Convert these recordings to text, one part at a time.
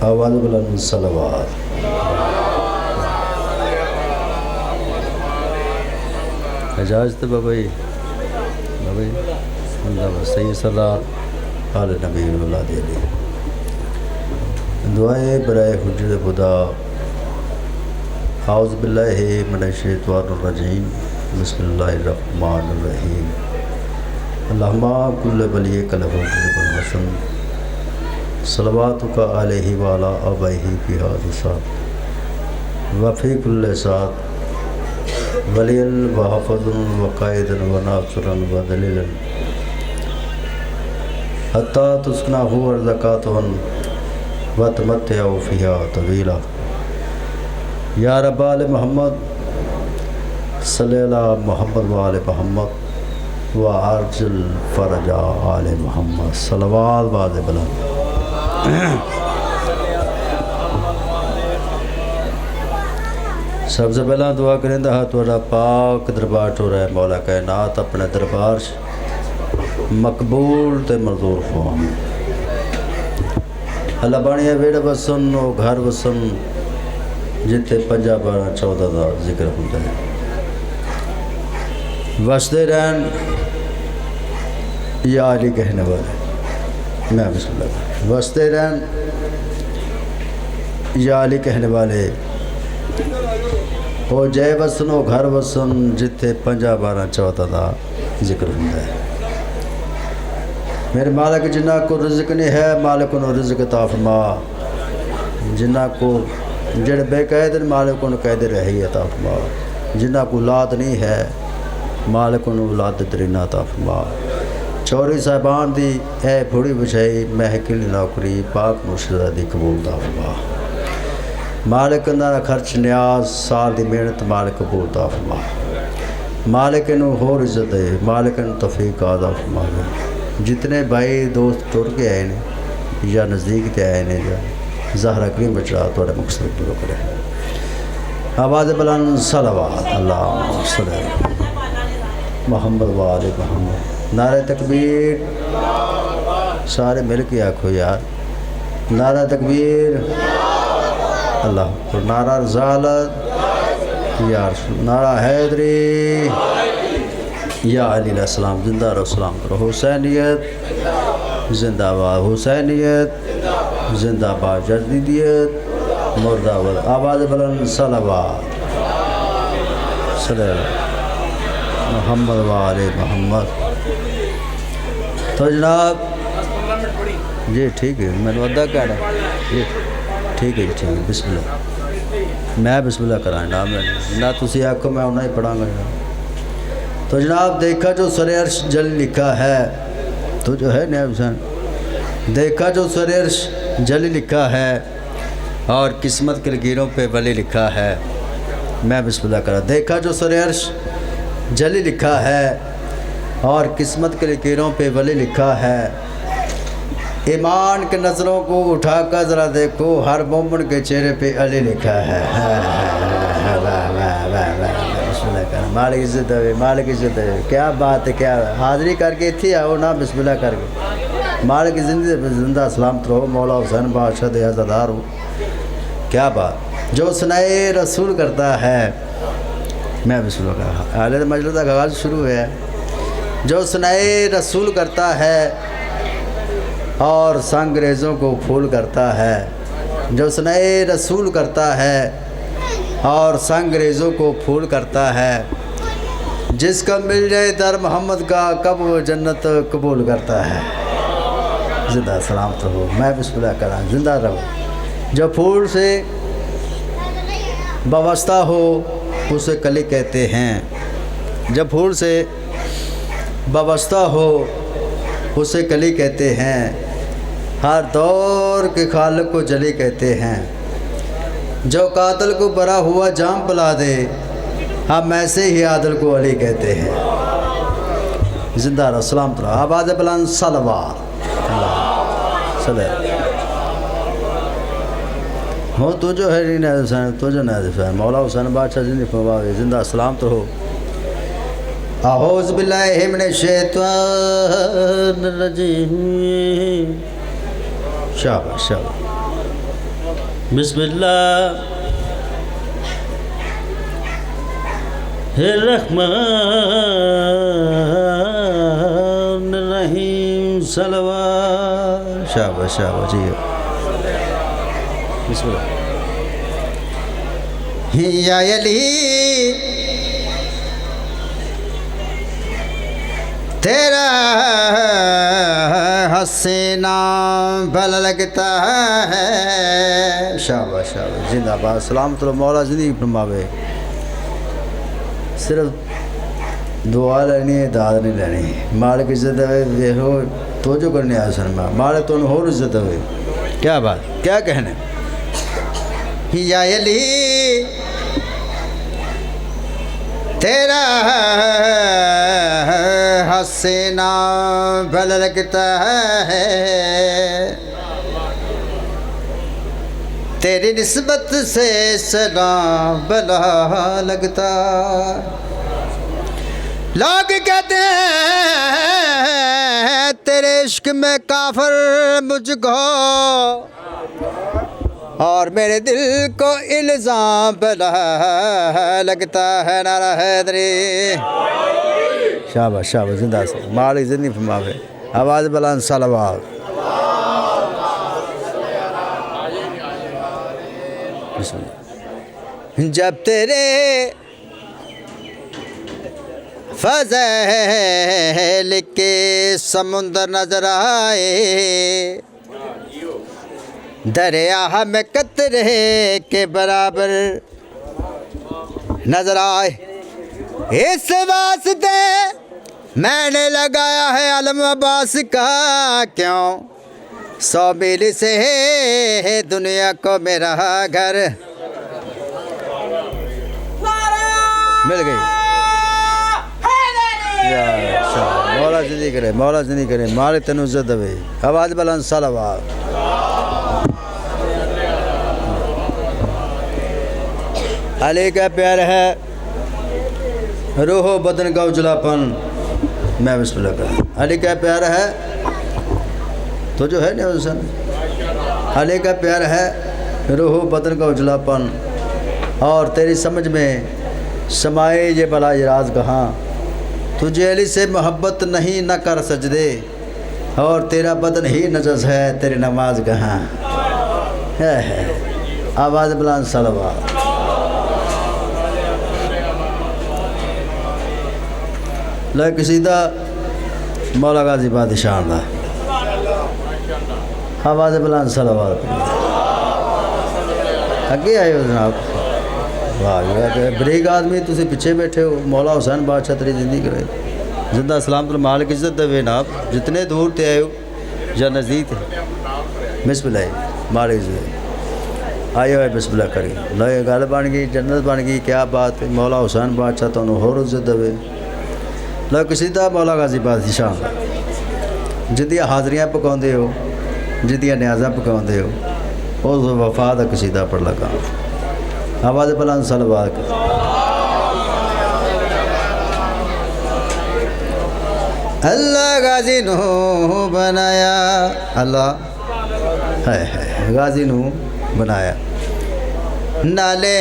آواز بلند صلوات. اجازت بابائی اللہ سید سردار آل نبی اولاد علی. دعائیں برائے حجت خدا. اعوذ باللہ من الشیطان الرجیم بسم اللہ الرحمن الرحیم. اللہم کل ولیک الحجت الحسن صلواتک علیہ وعلی آبائہ فی ھذا الساعۃ وفی کل ساعۃ ولی وحافظ وقائد وناصر ودلیل حتی تسکنہ ارضکات وتمتع فیہا طویلا. یا رب آل محمد صلی اللہ محمد وآل محمد وعجل فرج آل محمد. صلوات باز بلند. سب سے پہلا دعا کریں دا تھوڑا پاک دربار ہو رہا ہے. مولا کائنات اپنے دربار مقبول تے منظور فرما. اللہ بانیا ویڑ وسن و گھر وسن جتے 50 12 14 دا ذکر ہوتا ہے. وستے رہن یا علی کہنے والے میں بسم اللہ. وستے رہن یا علی کہنے والے او جے وسن و گھر وسن جتے 50 12 14 دا ذکر ہوتا ہے. میرے مالک جنہ کو رزق نہیں ہے مالک انہوں رزق عطا فرما. جنہ کو جڑ بے قید مالک انہوں قید رہی عطا فرما. جنہ کو اولاد نہیں ہے مالک انہوں اولاد درینہ عطا فرما. چوری صاحبان دی اے بھوڑی بچھائی محکل نوکری پاک مرشدہ دی قبول عطا فرما. مالک اندر خرچ نیاز سال دی محنت مالک قبول عطا فرما. مالک انہوں ہور عزت ہے مالک انہوں توفیق عطا فرما. جتنے بھائی دوست ٹور کے آئے ہیں یا نزدیک تے آئے ہیں یا زہرہ کریم بچڑا توڑے مقصد پورا کرے. آواز بلند صلوات. اللہم صلی محمد وآل محمد. نعرہ تکبیر سارے مل کے آکھو یار. نعرہ تکبیر اللہ. نعرہ رسالت یا رسول. نعرہ حیدری یا علی علیہ السلام زندہ رہو سلام کرو. حسینیت زندہ باد. حسینیت زندہ باد. جدیدیت مردہ باد. آواز بلند صلوات. صلی اللہ محمد وآل محمد. تو جناب جی ٹھیک ہے میں نے ودہ کہہ رہا جی ٹھیک ہے جی ٹھیک ہے. بسم اللہ میں بسم اللہ کرائیں نہ تسی آکھو میں انہیں ہی پڑھاں گا. تو جناب دیکھا جو سر عرش جل لکھا ہے تو جو ہے نیب حسین دیکھا جو سر عرش جل لکھا ہے اور قسمت کے لکیروں پہ ولی لکھا ہے. میں بسم اللہ کرا. دیکھا جو سر عرش جل لکھا ہے اور قسمت کے لکیروں پہ ولی لکھا ہے. ایمان کے نظروں کو اٹھا کر ذرا دیکھو ہر مومن کے چہرے پہ علی لکھا ہے. مالک عزت ہے مالک عزت ہے. کیا بات ہے کیا حاضری کر کے تھی آؤ نا بسم اللہ کر کے. مالک زندہ سلامت رہو. مولا حسین بادشاہ دے عزادار ہو. کیا بات. جو ثنائے رسول کرتا ہے میں بسم اللہ کر. حالت مجلس کا آغاز شروع ہے. جو ثنائے رسول کرتا ہے اور سنگریزوں کو پھول کرتا ہے. جو ثنائے رسول کرتا ہے اور سنگریزوں کو پھول کرتا ہے. جس کا مل جائے در محمد کا کب وہ جنت قبول کرتا ہے. زندہ سلامت رہو. میں بسم اللہ کرا. زندہ رہو. جو پھول سے وابستہ ہو اسے کلی کہتے ہیں. جب پھول سے وابستہ ہو اسے کلی کہتے ہیں. ہر دور کے خالق کو جلی کہتے ہیں. جو قاتل کو برا ہوا جام پلا دے ہم ایسے ہی عادل کو علی کہتے ہیں. زندہ رہو سلامت رہو. آواز بلند صلوات. اللہ صلی اللہ. ہو تو جو ہے نہیں نیاز حسین تو جو نیاز حسین مولا حسین بادشاہ زندگی فرماوے زندہ سلام تو ہو اعوذ باللہ من الشیطان الرجیم شاباش شاباش بسم اللہ الرحمن الرحیم صلوات شاباش شاباش جی بسم اللہ یا علی تیرا حسینہ بھلا لگتا ہے شاباش شاباش زندہ باد سلامت اللہ مولا زندگی فرماوے صرف دعا لینی ہے داد نہیں لینی مالک عزت ہے دیکھو توجہ کرنے آیا سنما مالک تو اور عزت ہے کیا بات کیا کہنے یا علی تیرا حسینہ بھلا لگتا ہے تیری نسبت سے سلام بھلا لگتا لوگ کہتے ہیں تیرے عشق میں کافر مجھ کو اور میرے دل کو الزام بلا لگتا ہے نعرہ حیدری شاباش شاباش زندہ سے مالک زندگی فرماوے آواز بلند صلوات بسم اللہ جب تیرے فضل کے سمندر نظر آئے دریا میں قطرے کے برابر نظر آئے اس واسطے میں نے لگایا ہے علم عباس کا کیوں 100 میل سے ہے دنیا کو میرا گھر مل گئی مولا زندگی کرے مولا زندگی کرے مالک تینو عزت دے آواز بلند صلوات علی کا پیار ہے روح و بدن کا اجلا پن میں بسم اللہ کروں علی کا پیار ہے تو جو ہے نہیں حسین علی کا پیار ہے روح و بدن کا اجلا پن اور تیری سمجھ میں سمائے یہ بلا یہ راز کہاں تجھے علی سے محبت نہیں نہ کر سجدے اور تیرا بدن ہی نجس ہے تیری نماز کہاں ہے آواز بلند صلوات لے قصیدہ مولا غازی بادشاہ دا آواز بلند صلوات اگے آئے ہو جناب واہ بریک آدمی تسی پیچھے بیٹھے ہو مولا حسین بادشاہ تیری زندگی کرے زندہ سلامت مالک عزت دے ناب جتنے دور تے آئے ہو یا نزدیک بسم اللہ مالک عزت آئے ہوئے بسم اللہ کری لے گل بن گئی جنت بن گئی کیا بات ہے مولا حسین بادشاہ تو ہور عزت دے لو قصیدہ مولا غازی بادشاہ جدیاں حاضریاں پکاؤندے ہو جدیاں نیازاں پکاؤندے ہو اس وفا دا قصیدہ پڑھ لگا آواز بلند صلوات اللہ غازی نو بنایا اللہ ہے غازی نو بنایا نالے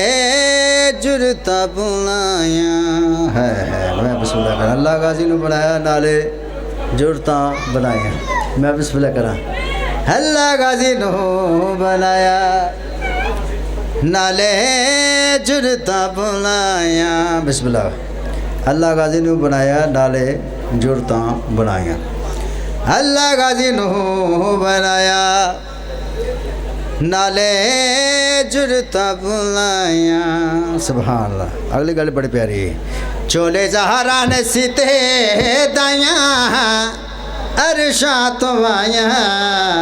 جرتا بنایا ہے میں بسم اللہ کرا اللہ غازی نو بنایا نالے جرتا بنایا میں بسم اللہ کرا اللہ غازی نو بنایا نالے جرتا بنایا بسم اللہ اللہ غازی نو بنایا نالے جرتا بنایا اللہ غازی نو بنایا نالے جرتا بنایا سبحان اللہ اگلی گل بڑی پیاری ہے چولے زہرا نے سیتے دائیاں عرشاں تو آیا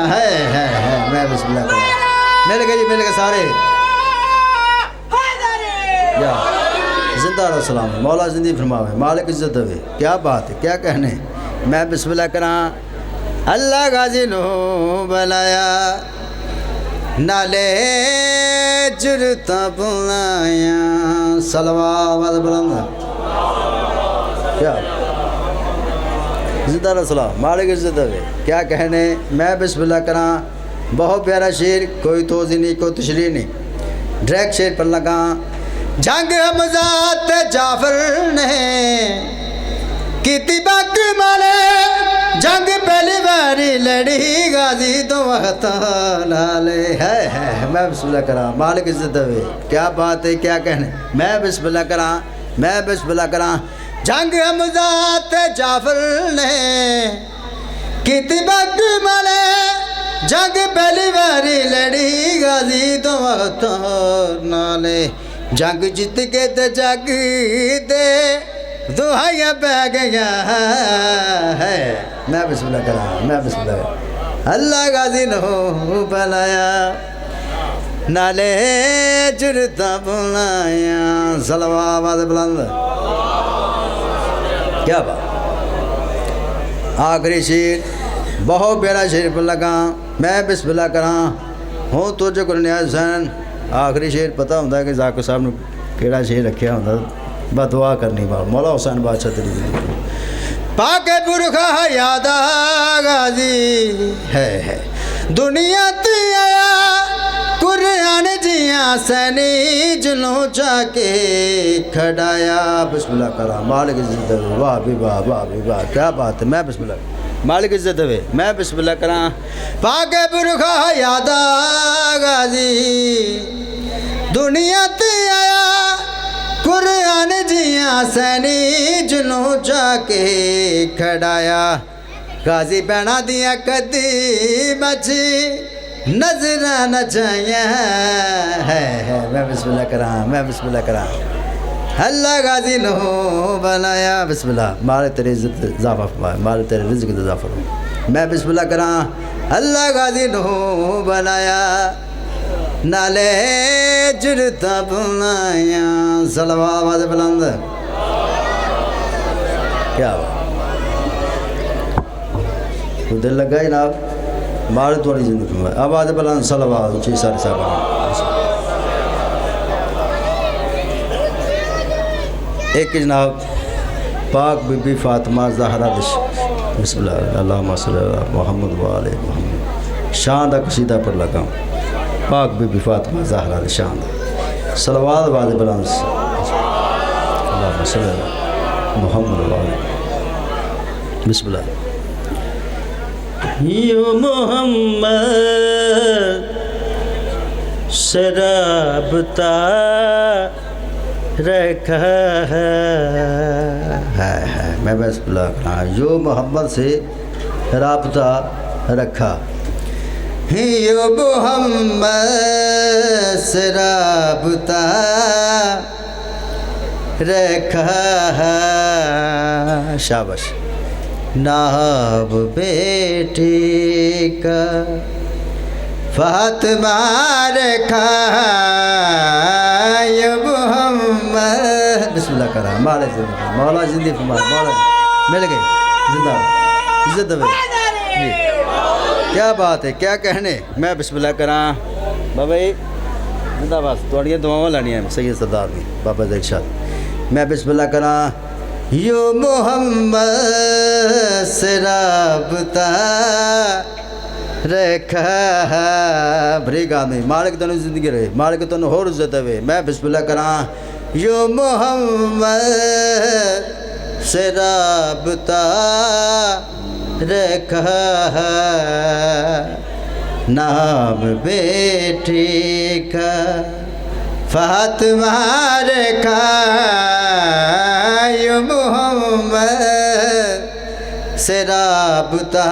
ہے میں بسم اللہ کروں مل گئے سارے یا زندہ رہو سلام مولا زندگی فرماوے مالک عزت دے کیا بات ہے کیا کہنے میں بسم اللہ کراں اللہ غازی نو بلایا نالے جرتا بلایا صلوات بلند کیا زندہ رسولہ مالک عزت ہے کیا کہنے میں بسم اللہ کراں بہت پیارا شعر کوئی توضیح نہیں کوئی تشریح نہیں ڈائریکٹ شعر پر لگا جنگ حمزہ تے جعفر نے کیتی بک مالے جنگ پہلی باری لڑی غازی تو وقت نالے ہے میں بسم اللہ کراں مالک عزت ہے کیا بات ہے کیا کہنے میں بسم اللہ کراں میں بسم اللہ کراں جنگ حمزہ تے جعفر نے کیتی بک مالے جنگ پہلی باری لڑی غازی تو وقت نالے جنگ جت کے تے جگ دے دہائیاں پہ گیا ہے میں بسم اللہ کراں میں بسم اللہ کراں اللہ غازی نو بلایا نالے جرتا بلایا صلوات بلند کیا بات آخری شعر بہت پیارا شعر پر لگا میں بسم اللہ کراں ہوں تو جو کرنے حسین آخری شعر پتہ ہوتا ہے کہ ذاکر صاحب نے کیڑا شعر رکھیا ہوتا بس دعا کرنی بار مولا حسین بادشاہ تیری پاک برخا یاد غازی ہے دنیا تی آیا قرآن جیاں سینی جنوں چاہ کے کھڑایا بسم اللہ کراں مالک عزت ہے واہ بھی واہ واہ بھی واہ کیا بات ہے میں بسم اللہ مالک عزت ہے میں بسم اللہ کراں پاک برخا یاد غازی دنیا تی آیا قرآن جیاں سینی جنوں چاہ کے کھڑایا غازی بہنا دیا کدی بچی نظر نہ چاہیے ہے میں بسم اللہ کراں میں بسم اللہ کراں اللہ غازی نو بنایا بسم اللہ مارے تیری عزت اضافہ فرمائے مارے تیرے رزق اضافہ فرمائے میں بسم اللہ کراں اللہ غازی نو بنایا نالے جرتا بلایا صلوات بلند کیا تو دل لگا ہی نا مارے تھوڑی زندگی میں آواز بلند صلوات اچھی سارے صاحب ایک جناب پاک بی بی فاطمہ زہرا دش بسم اللہ اللہم صلی اللہ محمد و آلہ محمد شان دا قصیدہ پر لگا پاک بی بی فاطمہ زہرا دش شان دا صلوات بعد بلند اللہم صلی اللہ محمد و آلہ بسم اللہ یو محمد سے رابطہ رکھا ہے میں بسم اللہ کراں جو محمد سے رابطہ رکھا یو محمد سے رابطہ رکھا شاباش ناب بیٹی کا فاطمہ رکھا یا محمد بسم اللہ کرا مولا زندگی فرمائے مولا مل گئی زندہ عزت دے کیا بات ہے کیا کہنے میں بسم اللہ کراں بابا زندہ بات تھوڑی دعاواں لانی ہیں سید سردار دی بابا ارشاد میں بسم اللہ کراں یو محمد سے رابطہ رکھا بری گانے مالک تنو زندگی رہے مالک تنو ہور عزت ہے میں بسم اللہ کراں یو محمد سے رابطہ رکھا نام بیٹی کا فاطمہ رکھا یو محمد سے رابطہ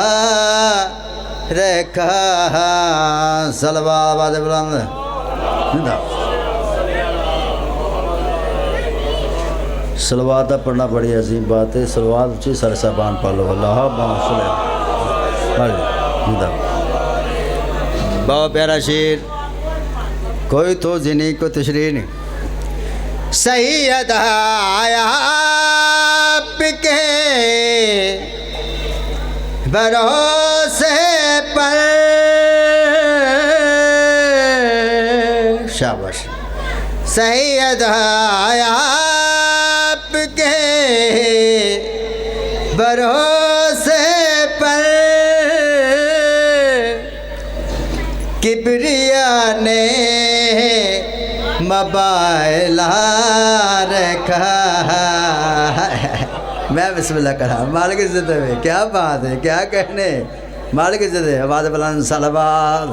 رکھا صلوات بلند صلوات پڑھنا بڑی عظیم بات ہے صلوات اچھی سر صاحبان پالو اللہ بہت پیارا شعر کوئی تو نہیں کوئی تشریح نہیں سید آیا آپ کے بھروسے پر شاباش سید آپ کے بھروسے پر کبریا نے مبائلہ رکھا میں بسم اللہ کرا مالک عزت ہے کیا بات ہے کیا کہنے مالک عزت ہے آواز بلند صلوات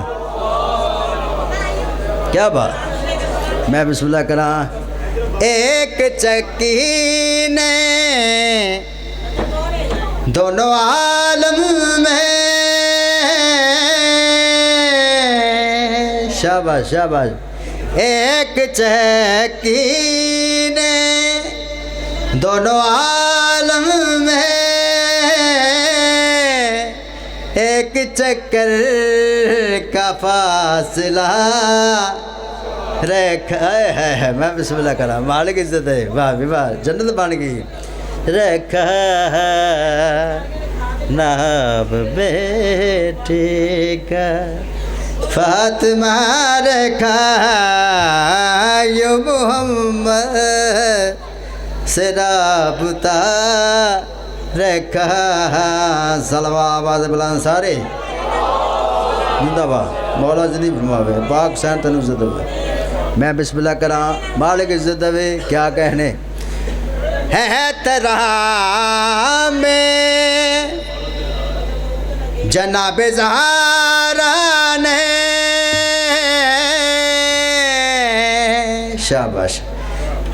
کیا بات میں بسم اللہ کرا ایک چکی نے دونوں عالم میں شاباش شاباش ایک چکی نے دونوں عالم میں ایک چکر کا فاصلہ رکھا ہے میں بسم اللہ کرا مالک عزت ہے واہ بھی واہ جنت بن گئی رکھا ناب بیٹی کا فاطمہ رکھا یو محمد سے رابطہ رکھا صلوات آواز بلند سارے زندہ باد مولا جنی فرماوے پاک سین تنو عزت ہوئے میں بسم اللہ کرا مالک عزت ہوئے کیا کہنے ہے ترہ میں جناب زہرا نے شاباش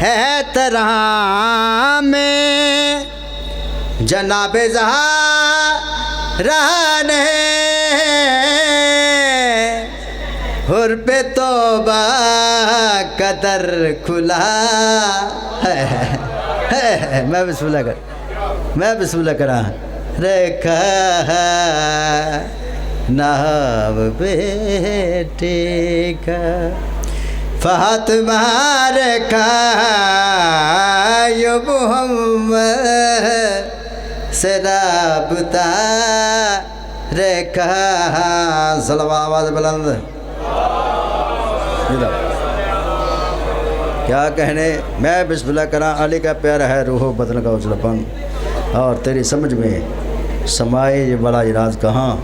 ہے طرح میں جناب زہرا نے حر پہ توبہ قدر کھلا میں بسم اللہ کر میں بسم اللہ کرا رکھا ناب بیٹی کا فاطمہ رکھا یو محمد سے رابطہ رکھا صلوات آواز بلند کیا کہنے میں بسم اللہ کرا علی کا پیارا ہے روح و بدن کا اجلپن اور تیری سمجھ میں سمائے یہ بڑا راز کہاں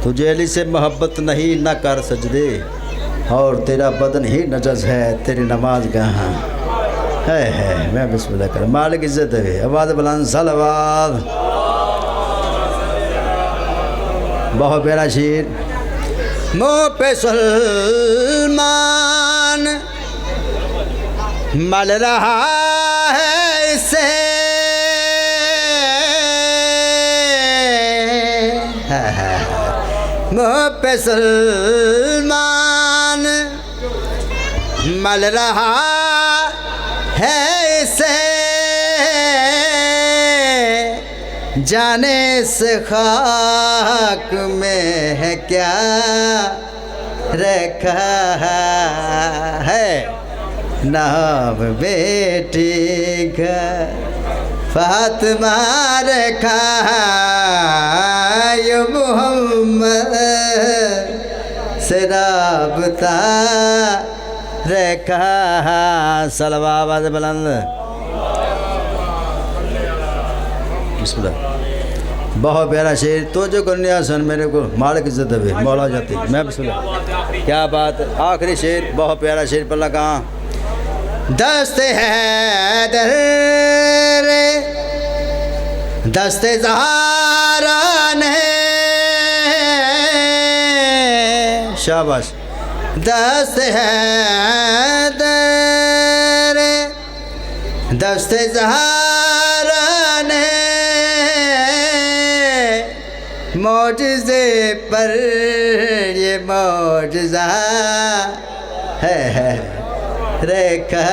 تجھے علی سے محبت نہیں نہ کر سجدے اور تیرا بدن ہی نجس ہے تیری نماز کہاں ہے میں بسم اللہ کرا مالک عزت ہے آواز بلند صلوات بہت پیارا شیر منہ پہ سلمان مل رہا ہے اسے منہ پہ سلمان مل رہا ہے اسے جانے سے خاک میں ہے کیا رکھا ہے نام بیٹی کا فاطمہ رکھا یو محمد سے رابطہ رکھا صلوات آواز بلند بسم اللہ بہت پیارا شعر تو جو کرنیا سن میرے کو مالک عزت ہے مولا جاتی میں بسم اللہ کیا بات آخری شعر بہت پیارا شعر پڑھا کہاں دست حیدر دست زہرا نے شاباش دست حیدر دست زہرا نے معجزے پر یہ معجزہ ہے رکھا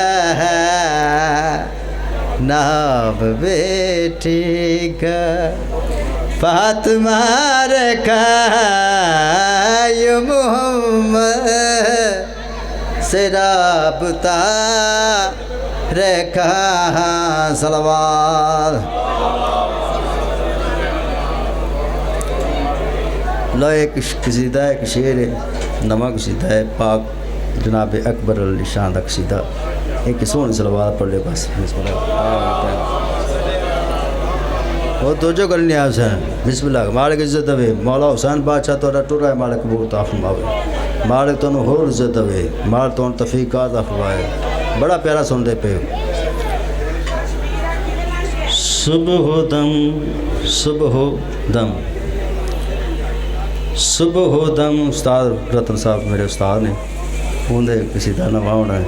نام بیٹی کا فاطمہ رکھا یو محمد سے رابطہ رکھا صلوات لو ایک قصیدہ ایک شعر ہے نمک قصیدہ ہے پاک جناب اکبر علی شان دا قصیدہ ایک سونی صلوات پڑھ لے بس بسم اللہ وہ تو جو کرنی ہے حسین بسم اللہ مالک عزت ہوئے مولا حسین بادشاہ تو ٹورا ہے مالک قبول عطا فرماوے مالک تو ہور عزت ہوئے مال تو توفیق عطا فرمائے بڑا پیارا سن دے پہ صبح دم صبح دم صبح دم استاد رتن صاحب میرے استاد نے اندھے کسی طرح نہ ہونا ہے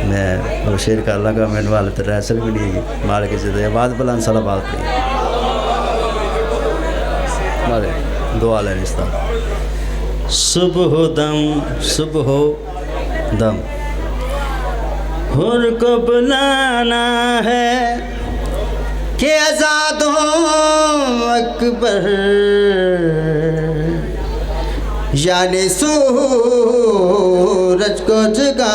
میں وہ شیر کر لگا میں والے تو ریسل بھی نہیں مالک عزت ہوئے آواز بلند صلوات پڑھی مارے دعا لین استاد صبح دم حر کو بلانا ہے کہ آزاد ہوں اکبر یعنی سورج کو جگا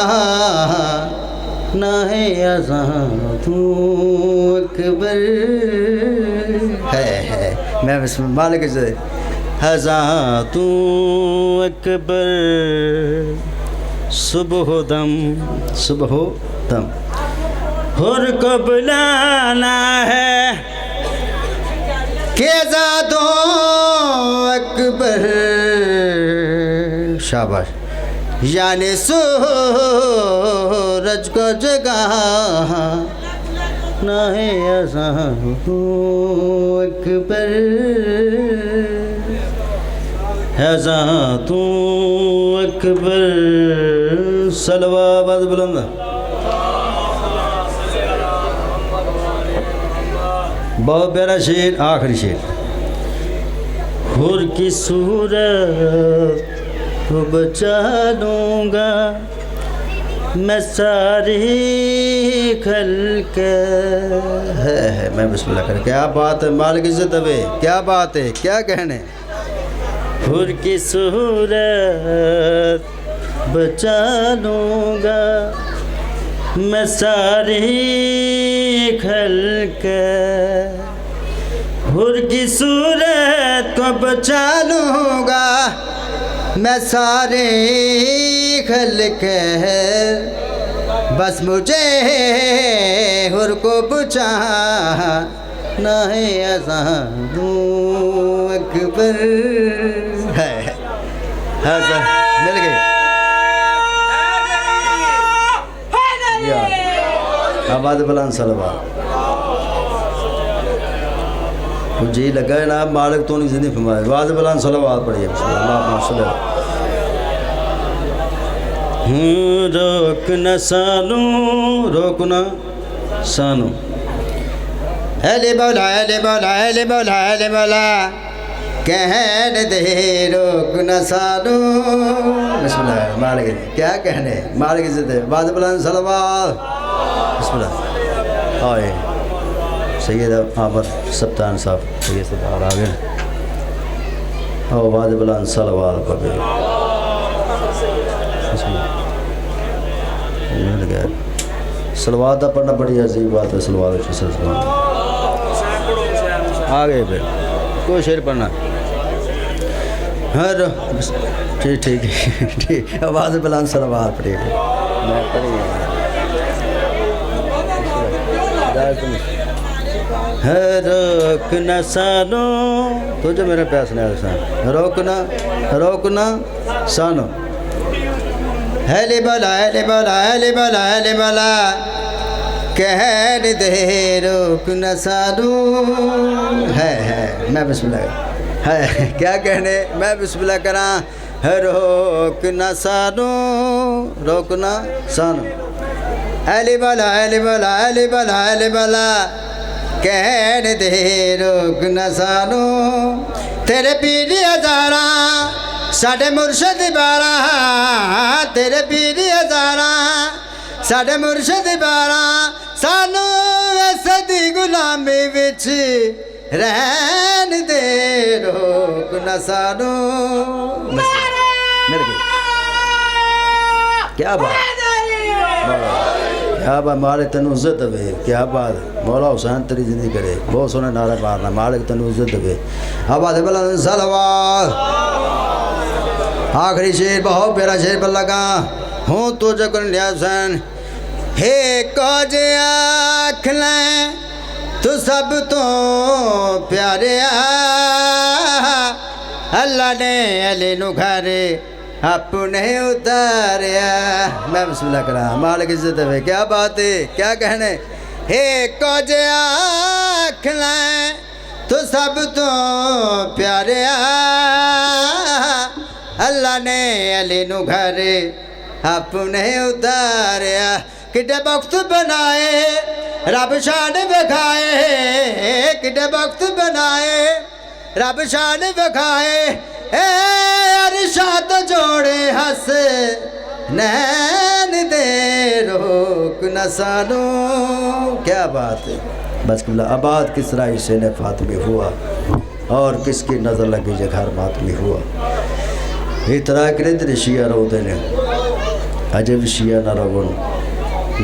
نہ ہے آزاد ہوں اکبر ہے میں بسم مالک سے آزاد ہوں اکبر صبح دم حر کو بلانا ہے کہ آزاد ہوں اکبر شاباش یعنی سورج کو جگا نہ ہے آزاد ہوں اکبر آزاد ہوں اکبر صلوات بلند بہت پیارا شعر آخری شعر حر کی صورت کو بچا لوں گا میں ساری خلق ہے میں بسم اللہ کر کیا بات ہے مالک عزت ہے کیا بات ہے کیا کہنے حر کی صورت بچا لوں گا میں ساری خلق حر کی صورت کو بچا لوں گا میں سارے خلق بس مجھے حر کو بچانا ہے آزاد ہوں اکبر ہے مل گئی آباد بلند صلوات جی لگا ہے نا مالک تو نہیں زندگی فرمائے آواز بلند صلوات پڑھیے بسم اللہ صلی اللہ روکنا سانو روکنا سانو اہل مولا اہل مولا اہل مولا اہل مولا کہنے دے روکنا سانو بسم اللہ مالک کیا کہنے مالک عزت ہے آواز بلند صلوات بسم اللہ آئے سید عامر سبتان صاحب سید سبتان آگے آواز بلند صلوات پڑھے بسم اللہ مل گیا صلوات دا پڑھنا بڑی عظیم بات ہے صلوات اچھی صلوات آگے پھر کوئی شعر پڑھنا ہر ٹھیک آواز بلند صلوات پڑھے میں پڑھی روکنا سانو تجھے میرے پیاس نہیں آتا روکنا سانو ہیلی بولا ہیلی بولا ہیلی بولا ہیلی بولا کہنے دے روکنا سانو ہے میں بسم اللہ ہے کیا کہنے میں بسم اللہ کراں روکنا سانو ہیلی بولا ہیلی بولا ہیلی بولا ہیلی بولا کہنے دے روکنا سانو تیرے پیری ہزاراں ساڑھے مرشد باراں تیرے پیری ہزاراں ساڑھے مرشد باراں سانو ایسدی غلامی وچ رہن دے روکنا سانو مل گئی کیا بات کیا بات مالک تنو عزت دے کیا بات مولا حسین تیری زندگی کرے بہت سونے نعرہ مارنا مالک تنو عزت دے آباد بلند صلوات آخری شیر بہت پیارا شیر پر لگا ہوں تو جکن لیا حسین ہے کاج آکھ لیں تو سب تو پیارے اللہ نے علی نو گھر اپنے اتاریا. میں بسم اللہ کرا مالک عزت ہے کیا بات ہے کیا کہنے ہے کاج آکھ لیں تو سب تو پیارے اللہ نے علی نو گھر اپنے اتاریا. کڈے وقت بنائے رب شان وکھائے کڈے وقت بنائے رب شان وکھائے اے ارشاد جوڑے ہس نین دے روک نہ سانو. کیا بات ہے بس کبلا آباد کس طرح حسین فاطمی ہوا اور کس کی نظر لگی جو گھر ماتمی ہوا. اتنا کرے تیرے شیعہ رو دینے عجب شیعہ نہ رون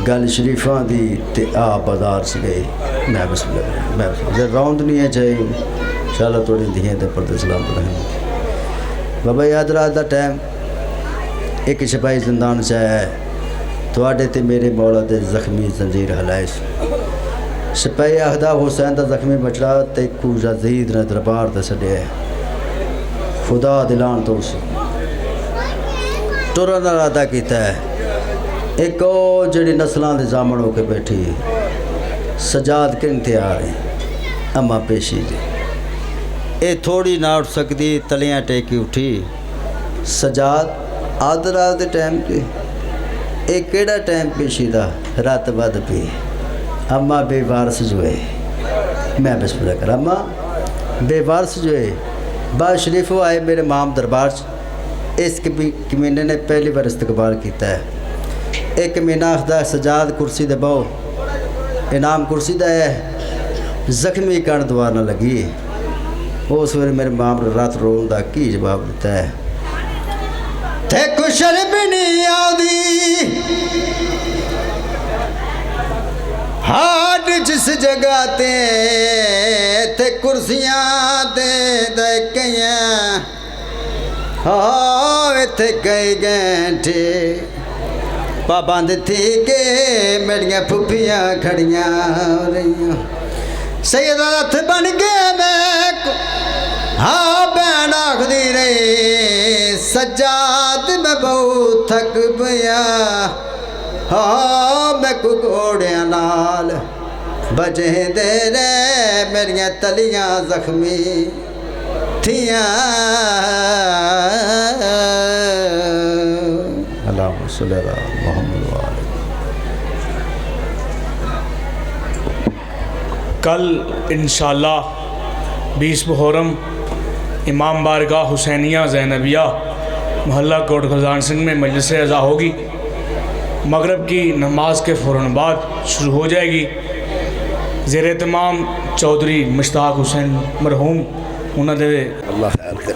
گل شریفاں دی تے آ بازار سے گئی. میں بسم اللہ میں راؤنڈ نہیں ہے چاہیے انشاءاللہ توڑی دھییں تے پردے سلام رہیں. بابا یاد رات دا ٹائم ایک سپاہی زندان سے آیا ہے تو آڈے تے میرے مولا دے زخمی زنجیر ہلائش. سپاہی اہدا حسین دا زخمی بچڑا تے کو یزید نے دربار دے سڑے ہے خدا دلان تو اسے ٹورن ارادہ کیتا ہے. ایک او جڑی نسلان دے زامن ہو کے بیٹھی سجاد کے انتہار ہیں اما پیشی جی اے تھوڑی نہ اٹھ سکتی تلیاں ٹیکی اٹھی. سجاد آدھ رات دے ٹائم پہ اے کیڑا ٹائم پیشی دا رات بعد پہ اما بے وارث جو ہے. میں بسم اللہ کر اما بے وارث جو ہے با شریف ہو آئے میرے مام دربار اس کمینے نے پہلی بار استقبال کیتا ہے. ایک کمینہ اخدا سجاد کرسی دے باؤ انعام کرسی دا ہے زخمی کان دوار نہ لگی. اس وقت میرے مام رات رون دا کی جواب دیتا ہے تے کو شرم نہیں آدھی ہاڈ جس جگہ تے کرسیاں دے دے گئیاں ہاں تے گئے گھنٹے پابند تھی کہ میریاں پھپیاں کھڑیاں رہیاں. سید رت بن گئے میں ہاں بین آخدی رہی سجاد میں بہت تھک پیا ہاں میں کو گھوڑیاں نال بجے دے رہے میریاں تلیاں زخمی تھیاں. اللہم صلی اللہ محمد وآلہ. کل انشاءاللہ 20 محرم امام بارگاہ حسینیہ زینبیہ محلہ کوٹ خزان سنگھ میں مجلس عزا ہوگی. مغرب کی نماز کے فوراً بعد شروع ہو جائے گی. زیر اہتمام چودھری مشتاق حسین مرحوم انہوں نے اللہ خیال کرے.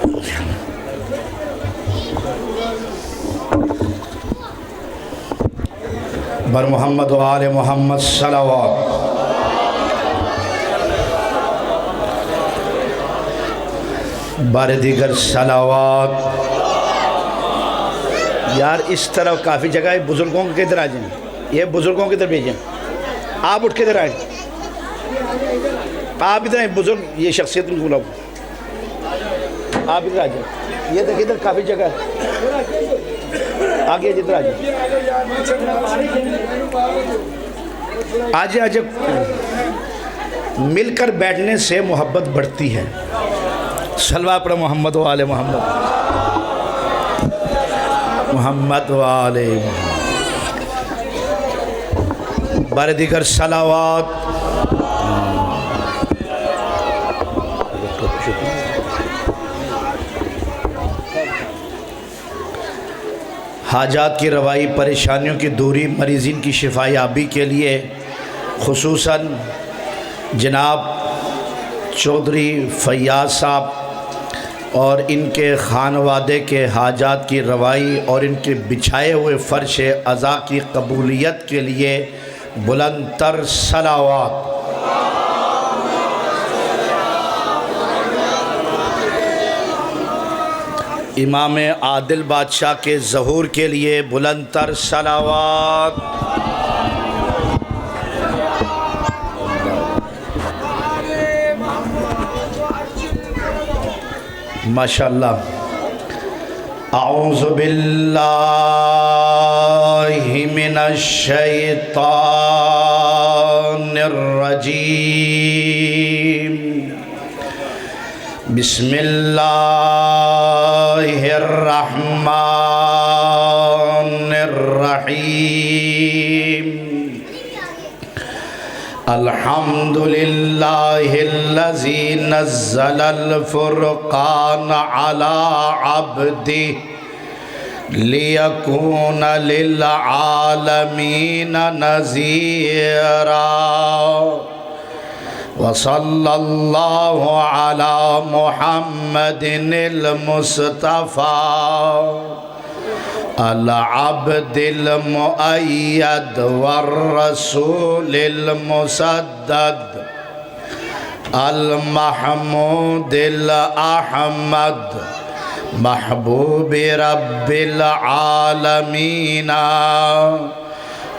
بر محمد و آل محمد صلوات. بار دیگر صلوات. یار اس طرح کافی جگہ ہے بزرگوں کے ادھر آ جائیں یہ بزرگوں کے ادھر بھیجیں. آپ اٹھ کے ادھر آئیں آپ ادھر آئیں بزرگ یہ شخصیت ان کو بلاؤ آپ ادھر آ جائیں. یہ دیکھیں ادھر کافی جگہ ہے آگے جدھر آ جائیں آج مل کر بیٹھنے سے محبت بڑھتی ہے. صلوات پر محمد و آل محمد محمد و آل محمد. بار دیگر صلوات. حاجات کی روائی پریشانیوں کی دوری مریضین کی شفا یابی کے لیے خصوصاً جناب چودھری فیاض صاحب اور ان کے خانوادے کے حاجات کی روائی اور ان کے بچھائے ہوئے فرش عزا کی قبولیت کے لیے بلند تر صلوات. امام عادل بادشاہ کے ظہور کے لیے بلند تر صلوات۔ ماشاءاللہ۔ اعوذ باللہ من الشیطان الرجیم، بسم اللہ الرحمن الرحیم، الحمدللہ الذی نزل الفرقان علی عبدہ لیکون للعالمین نذیرا، وصلی اللہ علی محمد المصطفیٰ العبد المؤید والرسول المسدد المحمود الاحمد محبوب رب العالمین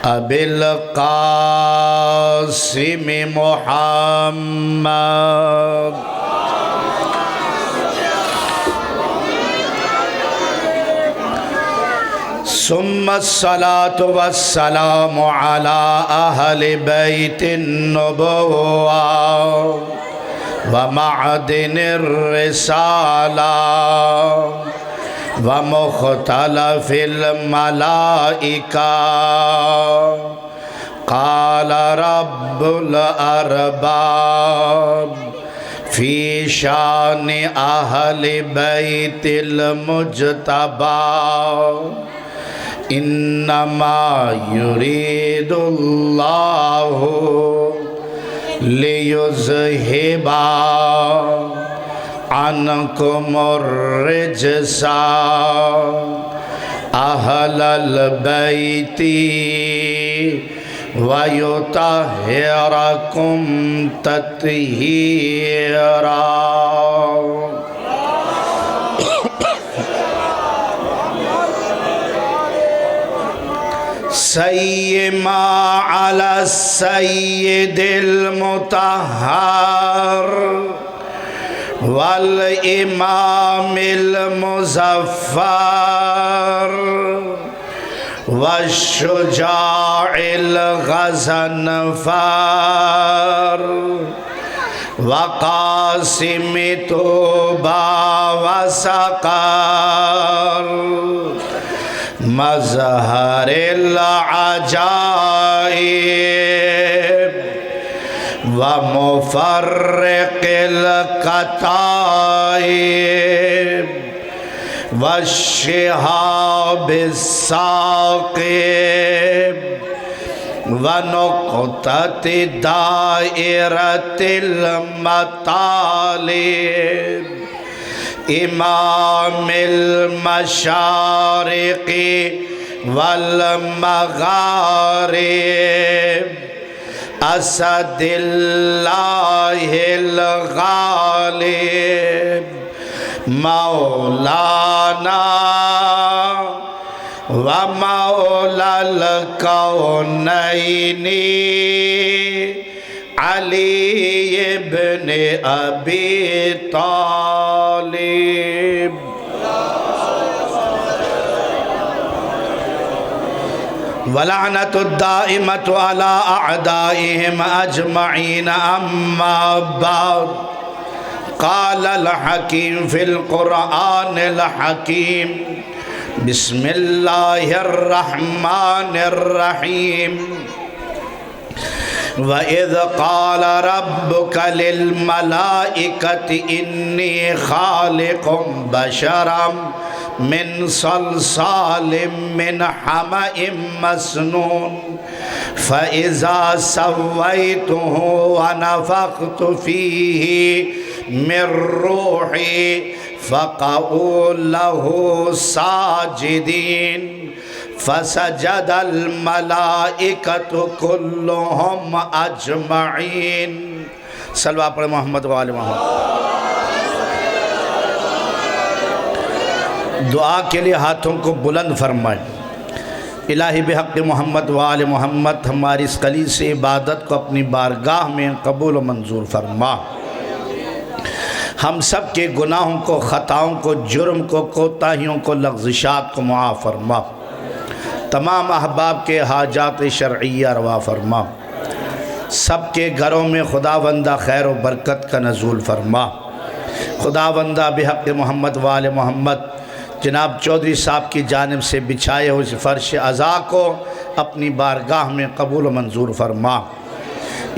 ابی القاسم محمد۔ ثم الصلاة والسلام على أهل بيت النبوة ومعدن الرسالة ومختلف الملائكة، قال رب الأرباب في شان أهل بيت المجتبى، انما يريد الله ليذهب عنكم الرجس اهل البيت ويطهركم تطهيرا۔ سیما علی السید المطہر والامام المظفر والشجاع الغضنفر وقاسم طوبى وسقر، مظہر العجائب ومفرق الکتائب والشہاب الثاقب ونقطة دائرة المطالب، امام المشارق والمغارب، اسد اللہ الغالب، مولانا ومولا الكونين علی ابن ابی طالب۔ ولعنت الدائمۃ علی اعدائهم اجمعین، اما بعد، قال الحکیم فی القرآن الحکیم، بسم اللہ الرحمن الرحیم، وَإِذْ قَالَ رَبُّكَ لِلْمَلَائِكَةِ إِنِّي خَالِقٌ بَشَرًا مِّن صَلْصَالٍ مِّنْ حَمَإٍ مَّسْنُونٍ فَإِذَا سَوَّيْتُهُ وَنَفَخْتُ فِيهِ مِن رُّوحِي فَقَعُوا لَهُ سَاجِدِينَ، فسجد الملائکۃ کلہم اجمعین۔ صلوات پڑھ محمد و آل محمد۔ دعا کے لیے ہاتھوں کو بلند فرمائیں۔ الہی بحق محمد و آل محمد ہماری اس قلیل سے عبادت کو اپنی بارگاہ میں قبول و منظور فرما۔ ہم سب کے گناہوں کو، خطاؤں کو، جرم کو، کوتاہیوں کو، لغزشات کو معاف فرما۔ تمام احباب کے حاجات شرعیہ روا فرما۔ سب کے گھروں میں خداوندہ خیر و برکت کا نزول فرما۔ خداوندہ بحق محمد و آل محمد جناب چودھری صاحب کی جانب سے بچھائے ہوئے اس فرش عزا کو اپنی بارگاہ میں قبول و منظور فرما۔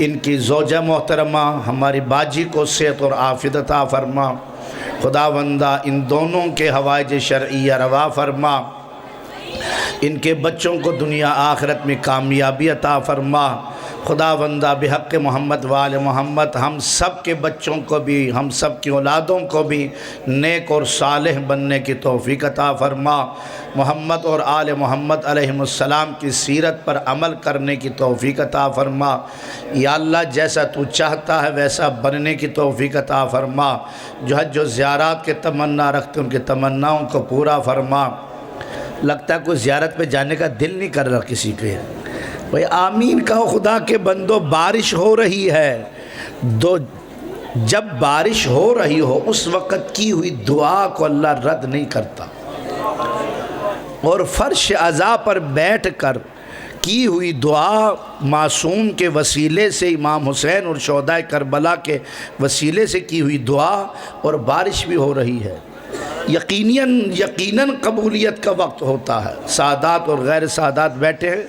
ان کی زوجہ محترمہ ہماری باجی کو صحت اور عافیت عطا فرما۔ خداوندہ ان دونوں کے حوائج شرعیہ روا فرما۔ ان کے بچوں کو دنیا آخرت میں کامیابی عطا فرما۔ خداوندہ بحق محمد و آل محمد ہم سب کے بچوں کو بھی، ہم سب کی اولادوں کو بھی نیک اور صالح بننے کی توفیق عطا فرما۔ محمد اور آل محمد علیہ السلام کی سیرت پر عمل کرنے کی توفیق عطا فرما۔ یا اللہ جیسا تو چاہتا ہے ویسا بننے کی توفیق عطا فرما۔ جو حج و زیارات کے تمنا رکھتے ان کے تمناؤں کو پورا فرما۔ لگتا ہے کوئی زیارت پہ جانے کا دل نہیں کر رہا کسی کے، بھئی آمین کہو خدا کے بندو۔ بارش ہو رہی ہے، جب بارش ہو رہی ہو اس وقت کی ہوئی دعا کو اللہ رد نہیں کرتا، اور فرش عزا پر بیٹھ کر کی ہوئی دعا معصوم کے وسیلے سے، امام حسین اور شہداء کربلا کے وسیلے سے کی ہوئی دعا، اور بارش بھی ہو رہی ہے، یقیناً قبولیت کا وقت ہوتا ہے۔ سادات اور غیر سادات بیٹھے ہیں،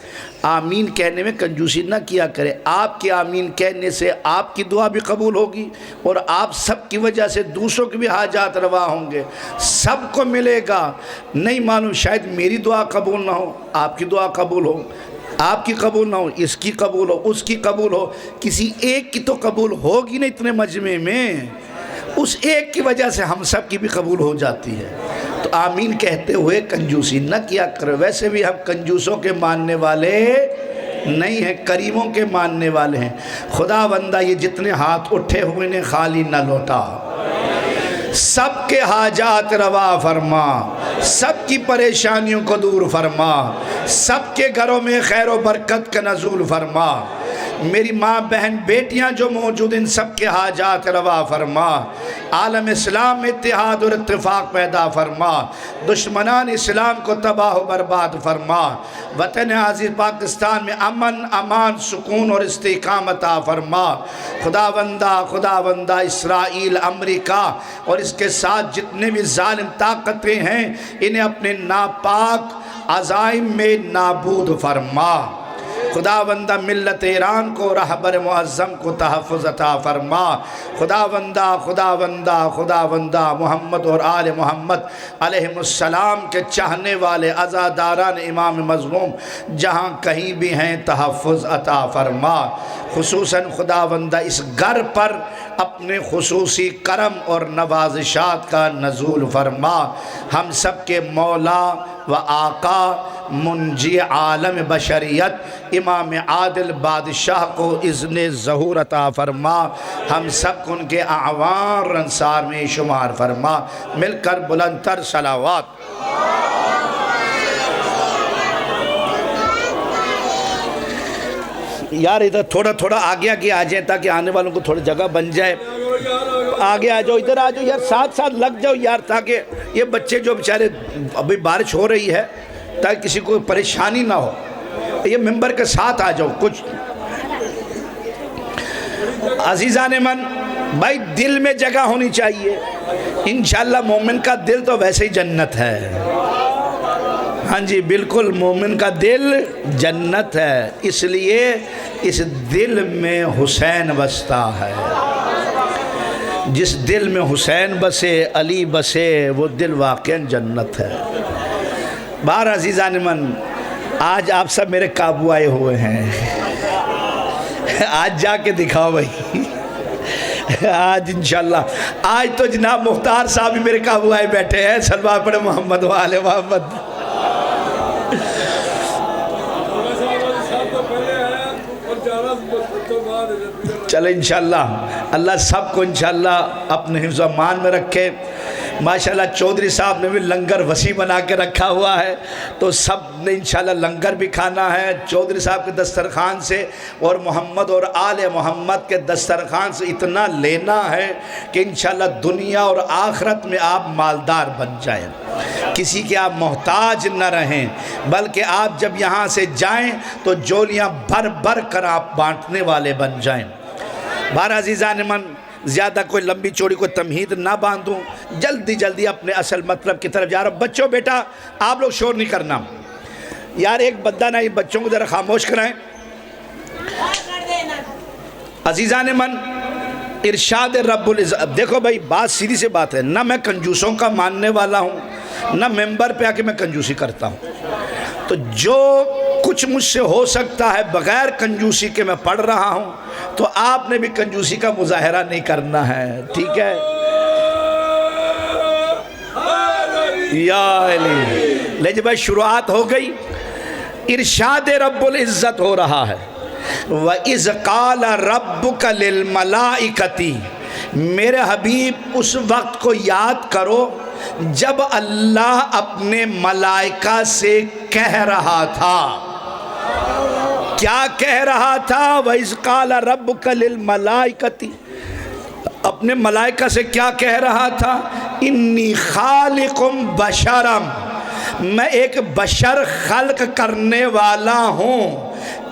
آمین کہنے میں کنجوسی نہ کیا کرے۔ آپ کے آمین کہنے سے آپ کی دعا بھی قبول ہوگی، اور آپ سب کی وجہ سے دوسروں کی بھی حاجات روا ہوں گے، سب کو ملے گا۔ نہیں معلوم شاید میری دعا قبول نہ ہو، آپ کی دعا قبول ہو، آپ کی قبول نہ ہو، اس کی قبول ہو، اس کی قبول ہو، کسی ایک کی تو قبول ہوگی نہیں اتنے مجمع میں، اس ایک کی وجہ سے ہم سب کی بھی قبول ہو جاتی ہے۔ تو آمین کہتے ہوئے کنجوسی نہ کیا کرو۔ ویسے بھی ہم کنجوسوں کے ماننے والے نہیں ہیں، کریموں کے ماننے والے ہیں۔ خداوندہ یہ جتنے ہاتھ اٹھے ہوئے نے خالی نہ لوٹا، سب کے حاجات روا فرما، سب کی پریشانیوں کو دور فرما، سب کے گھروں میں خیر و برکت کا نزول فرما۔ میری ماں بہن بیٹیاں جو موجود ان سب کے حاجات روا فرما۔ عالم اسلام میں اتحاد اور اتفاق پیدا فرما، دشمنان اسلام کو تباہ و برباد فرما۔ وطن عزیز پاکستان میں امن، امان، سکون اور استحکام عطا فرما۔ خداوندہ اسرائیل، امریکہ اور اس کے ساتھ جتنے بھی ظالم طاقتیں ہیں انہیں اپنے ناپاک عزائم میں نابود فرما۔ خداوندہ ملت ایران کو، رہبر معظم کو تحفظ عطا فرما۔ خداوندہ محمد اور آل محمد علیہ السلام کے چاہنے والے عزاداران امام مظلوم جہاں کہیں بھی ہیں تحفظ عطا فرما۔ خصوصاً خداوندہ اس گھر پر اپنے خصوصی کرم اور نوازشات کا نزول فرما۔ ہم سب کے مولا و آقا منجی عالم بشریت امام عادل بادشاہ کو اذن ظہور عطا فرما۔ ہم سب کو ان کے اعوان انصار میں شمار فرما۔ مل کر بلند تر صلوات۔ یار ادھر تھوڑا آگے آ جائیں تاکہ آنے والوں کو تھوڑی جگہ بن جائے۔ آگے آ جاؤ، ادھر آ جاؤ یار، ساتھ لگ جاؤ یار، تاکہ یہ بچے جو بیچارے ابھی بارش ہو رہی ہے تاکہ کسی کو پریشانی نہ ہو، یہ ممبر کے ساتھ آ جاؤ۔ کچھ عزیزان من بھائی دل میں جگہ ہونی چاہیے، انشاءاللہ مومن کا دل تو ویسے ہی جنت ہے۔ ہاں جی بالکل، مومن کا دل جنت ہے، اس لیے اس دل میں حسین بستا ہے۔ جس دل میں حسین بسے، علی بسے، وہ دل واقعاً جنت ہے۔ بار عزیزان من آج آپ سب میرے قابو آئے ہوئے ہیں، آج جا کے دکھاؤ بھائی، آج انشاءاللہ آج تو جناب مختار صاحب بھی میرے قابو آئے بیٹھے ہیں۔ صلوات پڑھے محمد و آل محمد۔ چلے انشاءاللہ اللہ سب کو انشاءاللہ اپنے حفظ و امان میں رکھے۔ ماشاءاللہ چودھری صاحب نے بھی لنگر وسیع بنا کے رکھا ہوا ہے، تو سب نے انشاءاللہ لنگر بھی کھانا ہے چودھری صاحب کے دسترخوان سے، اور محمد اور آل محمد کے دسترخوان سے اتنا لینا ہے کہ انشاءاللہ دنیا اور آخرت میں آپ مالدار بن جائیں، کسی کے آپ محتاج نہ رہیں، بلکہ آپ جب یہاں سے جائیں تو جولیاں بھر بھر کر آپ بانٹنے والے بن جائیں۔ بہر عزیزان من، زیادہ کوئی لمبی چوڑی کوئی تمہید نہ باندھوں، جلدی جلدی اپنے اصل مطلب کی طرف جا رہا ہوں۔ بچوں بیٹا آپ لوگ شور نہیں کرنا یار، ایک بدہ نہیں، بچوں کو ذرا خاموش کرائیں۔ عزیزان من، ارشاد رب العزت، دیکھو بھائی بات سیدھی سے بات ہے، نہ میں کنجوسوں کا ماننے والا ہوں، نہ ممبر پہ آ کے میں کنجوسی کرتا ہوں، تو جو کچھ مجھ سے ہو سکتا ہے بغیر کنجوسی کے میں پڑھ رہا ہوں، تو آپ نے بھی کنجوسی کا مظاہرہ نہیں کرنا ہے، ٹھیک ہے؟ یا علی لیکن بھائی شروعات ہو گئی، ارشاد رب العزت ہو رہا ہے، وَإِذْ قَالَ رَبُّكَ لِلْمَلَائِكَةِ، میرے حبیب اس وقت کو یاد کرو جب اللہ اپنے ملائکہ سے کہہ رہا تھا، کیا کہہ رہا تھا؟ وَإِذْ قَالَ رَبُّكَ لِلْمَلَائِكَةِ، اپنے ملائکہ سے کیا کہہ رہا تھا؟ انی خالقم بشرم، میں ایک بشر خلق کرنے والا ہوں،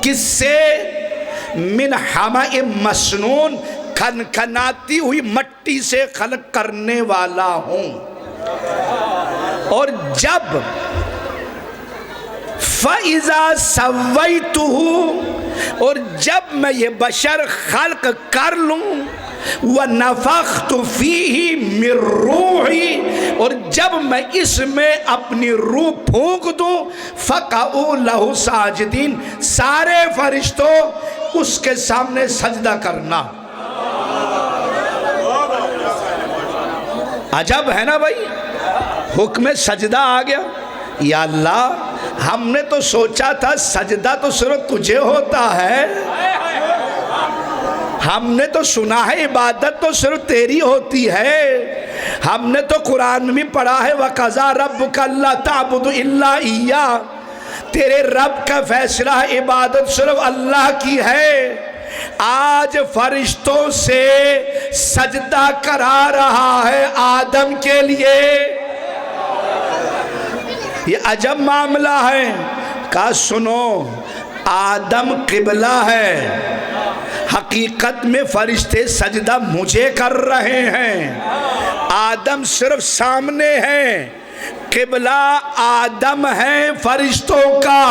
کس سے؟ من حمأ مسنون، کھنکھناتی ہوئی مٹی سے خلق کرنے والا ہوں، اور جب فَإِذَا سَوَّيْتُهُ، اور جب میں یہ بشر خلق کر لوں، وَنَفَخْتُ فِيهِ مِن رُوحِي، اور جب میں اس میں اپنی روح پھونک دوں، فَقَعُوا لَهُ سَاجِدِينَ، سارے فرشتوں اس کے سامنے سجدہ کرنا۔ عجب ہے نا بھائی، حکم سجدہ آ گیا۔ یا اللہ، ہم نے تو سوچا تھا سجدہ تو صرف تجھے ہوتا ہے، ہم نے تو سنا ہے عبادت تو صرف تیری ہوتی ہے، ہم نے تو قرآن میں بھی پڑھا ہے وَقَضَىٰ رَبُّكَ أَلَّا تَعْبُدُوا إِلَّا إِيَّاهُ، تیرے رب کا فیصلہ ہے عبادت صرف اللہ کی ہے۔ آج فرشتوں سے سجدہ کرا رہا ہے آدم کے لیے، یہ عجب معاملہ ہے۔ کہا سنو، آدم قبلہ ہے، حقیقت میں فرشتے سجدہ مجھے کر رہے ہیں، آدم صرف سامنے ہے، قبلہ آدم ہے فرشتوں کا،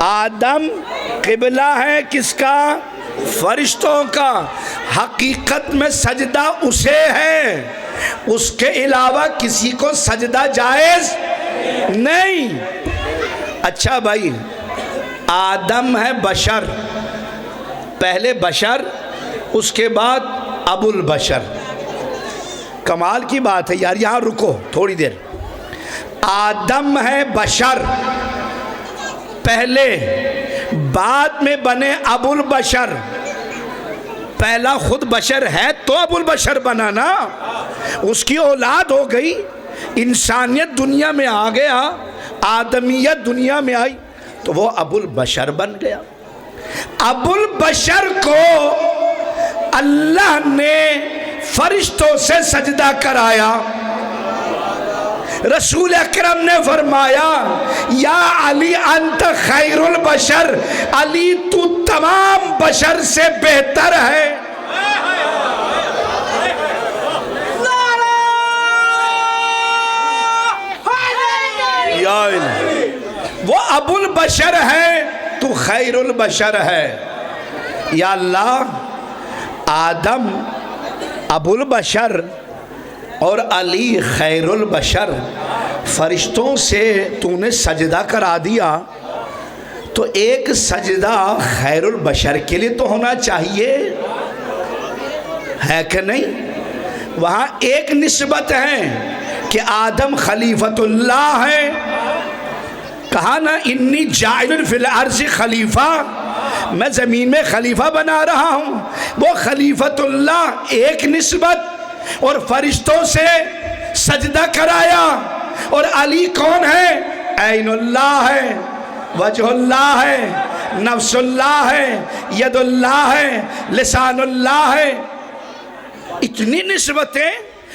آدم قبلہ ہے کس کا؟ فرشتوں کا، حقیقت میں سجدہ اسے ہے، اس کے علاوہ کسی کو سجدہ جائز نہیں۔ اچھا بھائی، آدم ہے بشر، پہلے بشر، اس کے بعد ابو البشر۔ کمال کی بات ہے یار، یہاں رکو تھوڑی دیر۔ آدم ہے بشر پہلے، بعد میں بنے ابو البشر، پہلا خود بشر ہے تو ابو البشر بنا نا، اس کی اولاد ہو گئی، انسانیت دنیا میں آ گیا، آدمیت دنیا میں آئی تو وہ ابو البشر بن گیا۔ ابو البشر کو اللہ نے فرشتوں سے سجدہ کرایا، رسول اکرم نے فرمایا یا علی انت خیر البشر، علی تو تمام بشر سے بہتر ہے۔ وہ ابو البشر ہے، تو خیر البشر ہے۔ یا اللہ، آدم ابو البشر اور علی خیر البشر، فرشتوں سے تو نے سجدہ کرا دیا، تو ایک سجدہ خیر البشر کے لیے تو ہونا چاہیے، ہے کہ نہیں؟ وہاں ایک نسبت ہے کہ آدم خلیفۃ اللہ ہے، کہا نا انی جاعل فی الارض خلیفہ، میں زمین میں خلیفہ بنا رہا ہوں، وہ خلیفۃ اللہ ایک نسبت، اور فرشتوں سے سجدہ کرایا. اور علی کون ہے؟ عین اللہ ہے، وجہ اللہ ہے، نفس اللہ ہے، ید اللہ ہے، لسان اللہ ہے. اتنی نسبتیں،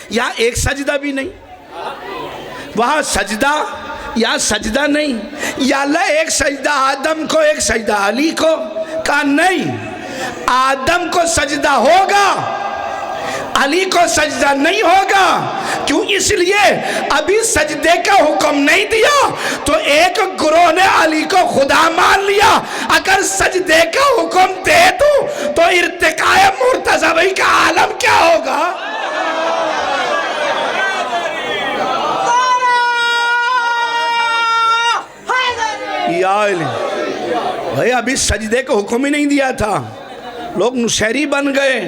یہاں ایک سجدہ بھی نہیں، وہاں سجدہ یا سجدہ نہیں. یا اللہ ایک سجدہ آدم کو، ایک سجدہ علی کو. کہا نہیں، آدم کو سجدہ ہوگا، علی کو سجدہ نہیں ہوگا. کیوں؟ اس لیے ابھی سجدے کا حکم نہیں دیا تو ایک گروہ نے علی کو خدا مان لیا. اگر سجدے کا حکم دے تو ارتقاء مرتضوی کا عالم کیا ہوگا؟ یا علی بھائی، ابھی سجدے کا حکم ہی نہیں دیا تھا، لوگ نشہری بن گئے.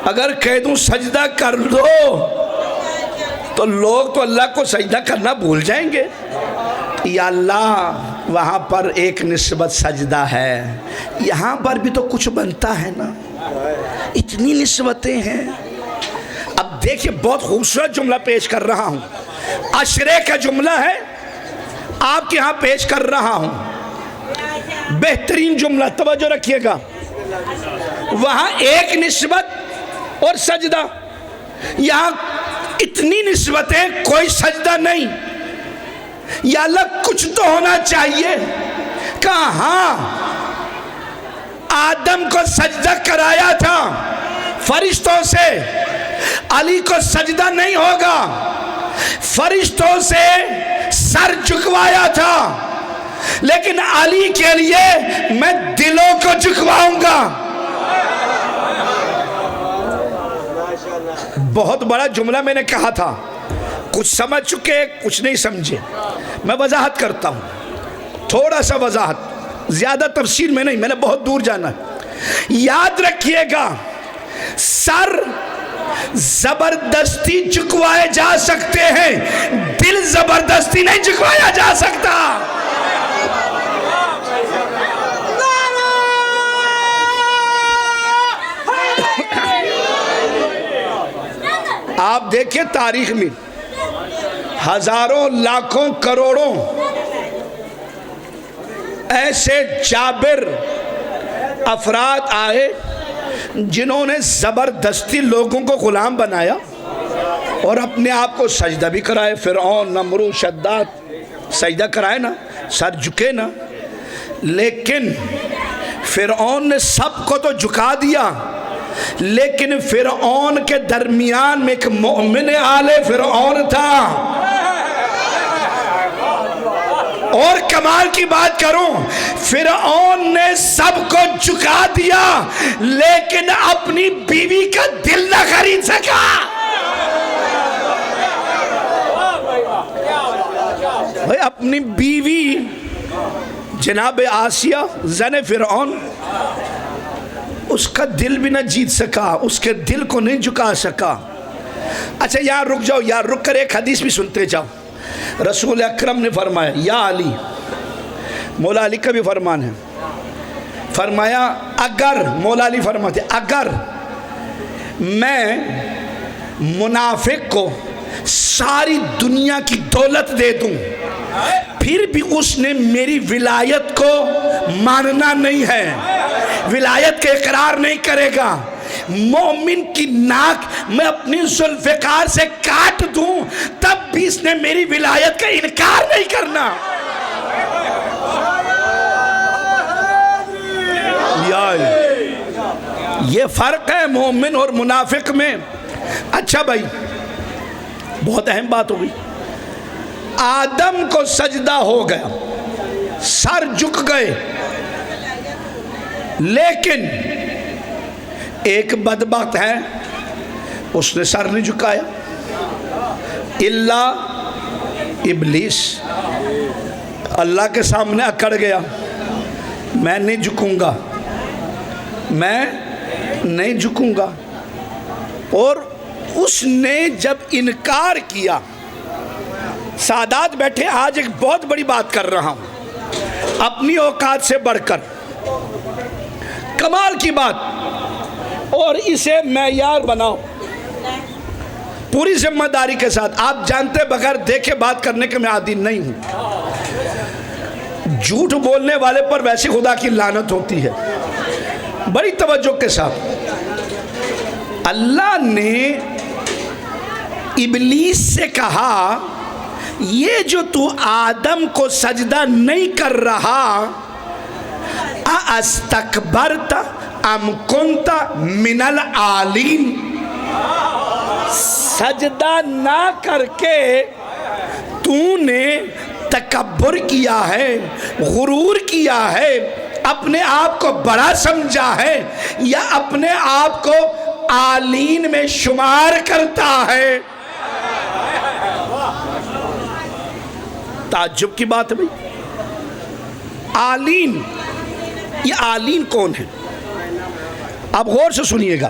اگر کہہ دوں سجدہ کر دو تو لوگ تو اللہ کو سجدہ کرنا بھول جائیں گے. یا اللہ وہاں پر ایک نسبت سجدہ ہے، یہاں پر بھی تو کچھ بنتا ہے نا. اتنی نسبتیں ہیں. اب دیکھیں بہت خوبصورت جملہ پیش کر رہا ہوں، عشرے کا جملہ ہے، آپ کے ہاں پیش کر رہا ہوں. بہترین جملہ، توجہ رکھیے گا. وہاں ایک نسبت اور سجدہ، یہاں اتنی نسبتیں، کوئی سجدہ نہیں. یا اللہ کچھ تو ہونا چاہیے. کہا ہاں، آدم کو سجدہ کرایا تھا فرشتوں سے، علی کو سجدہ نہیں ہوگا. فرشتوں سے سر جھکوایا تھا، لیکن علی کے لیے میں دلوں کو جھکواؤں گا. بہت بڑا جملہ میں نے کہا تھا، کچھ سمجھ چکے، کچھ نہیں سمجھے. میں وضاحت کرتا ہوں، تھوڑا سا وضاحت، زیادہ تفصیل میں نہیں، میں نے بہت دور جانا ہے. یاد رکھیے گا، سر زبردستی جھکوائے جا سکتے ہیں، دل زبردستی نہیں جھکوایا جا سکتا. آپ دیکھیں تاریخ میں ہزاروں، لاکھوں، کروڑوں ایسے جابر افراد آئے جنہوں نے زبردستی لوگوں کو غلام بنایا اور اپنے آپ کو سجدہ بھی کرائے. فرعون، نمرود، شداد سجدہ کرائے نا، سر جھکے نا. لیکن فرعون نے سب کو تو جھکا دیا، لیکن فرعون کے درمیان میں ایک مومن آل فرعون تھا. اور کمال کی بات کروں، فرعون نے سب کو جھکا دیا لیکن اپنی بیوی کا دل نہ خرید سکا. بھائی اپنی بیوی جناب آسیہ زن فرعون، اس کا دل بھی نہ جیت سکا، اس کے دل کو نہیں جھکا سکا. اچھا یہاں رک جاؤ، یہاں رک کر ایک حدیث بھی سنتے جاؤ. رسول اکرم نے فرمایا، یا علی، مولا علی کا بھی فرمان ہے، فرمایا اگر، مولا علی فرماتے اگر میں منافق کو ساری دنیا کی دولت دے دوں پھر بھی اس نے میری ولایت کو ماننا نہیں ہے، ولایت کا اقرار نہیں کرے گا، مومن کی ناک میں اپنی ذوالفقار سے کاٹ دوں تب بھی اس نے میری ولایت کا انکار نہیں کرنا. یہ فرق ہے مومن اور منافق میں. اچھا بھائی، بہت اہم بات ہوگی. آدم کو سجدہ ہو گیا، سر جھک گئے، لیکن ایک بدبخت ہے، اس نے سر نہیں جھکایا. الا ابلیس اللہ کے سامنے اکڑ گیا، میں نہیں جھکوں گا، میں نہیں جھکوں گا. اور اس نے جب انکار کیا، سادات بیٹھے، آج ایک بہت بڑی بات کر رہا ہوں اپنی اوقات سے بڑھ کر، کمال کی بات، اور اسے معیار بناؤ. پوری ذمہ داری کے ساتھ. آپ جانتے بغیر دیکھے بات کرنے کے میں عادی نہیں ہوں. جھوٹ بولنے والے پر ویسے خدا کی لعنت ہوتی ہے. بڑی توجہ کے ساتھ اللہ نے ابلیس سے کہا یہ جو تو آدم کو سجدہ نہیں کر رہا اَاسْتَكْبَرْتَ أَمْ كُنْتَ مِنَ الْعَالِينَ, سجدہ نہ کر کے تو نے تکبر کیا ہے, غرور کیا ہے, اپنے آپ کو بڑا سمجھا ہے, یا اپنے آپ کو عالین میں شمار کرتا ہے؟ تعجب کی بات ہے بھئی. عالین, یہ عالین کون ہے؟ آپ غور سے سنیے گا,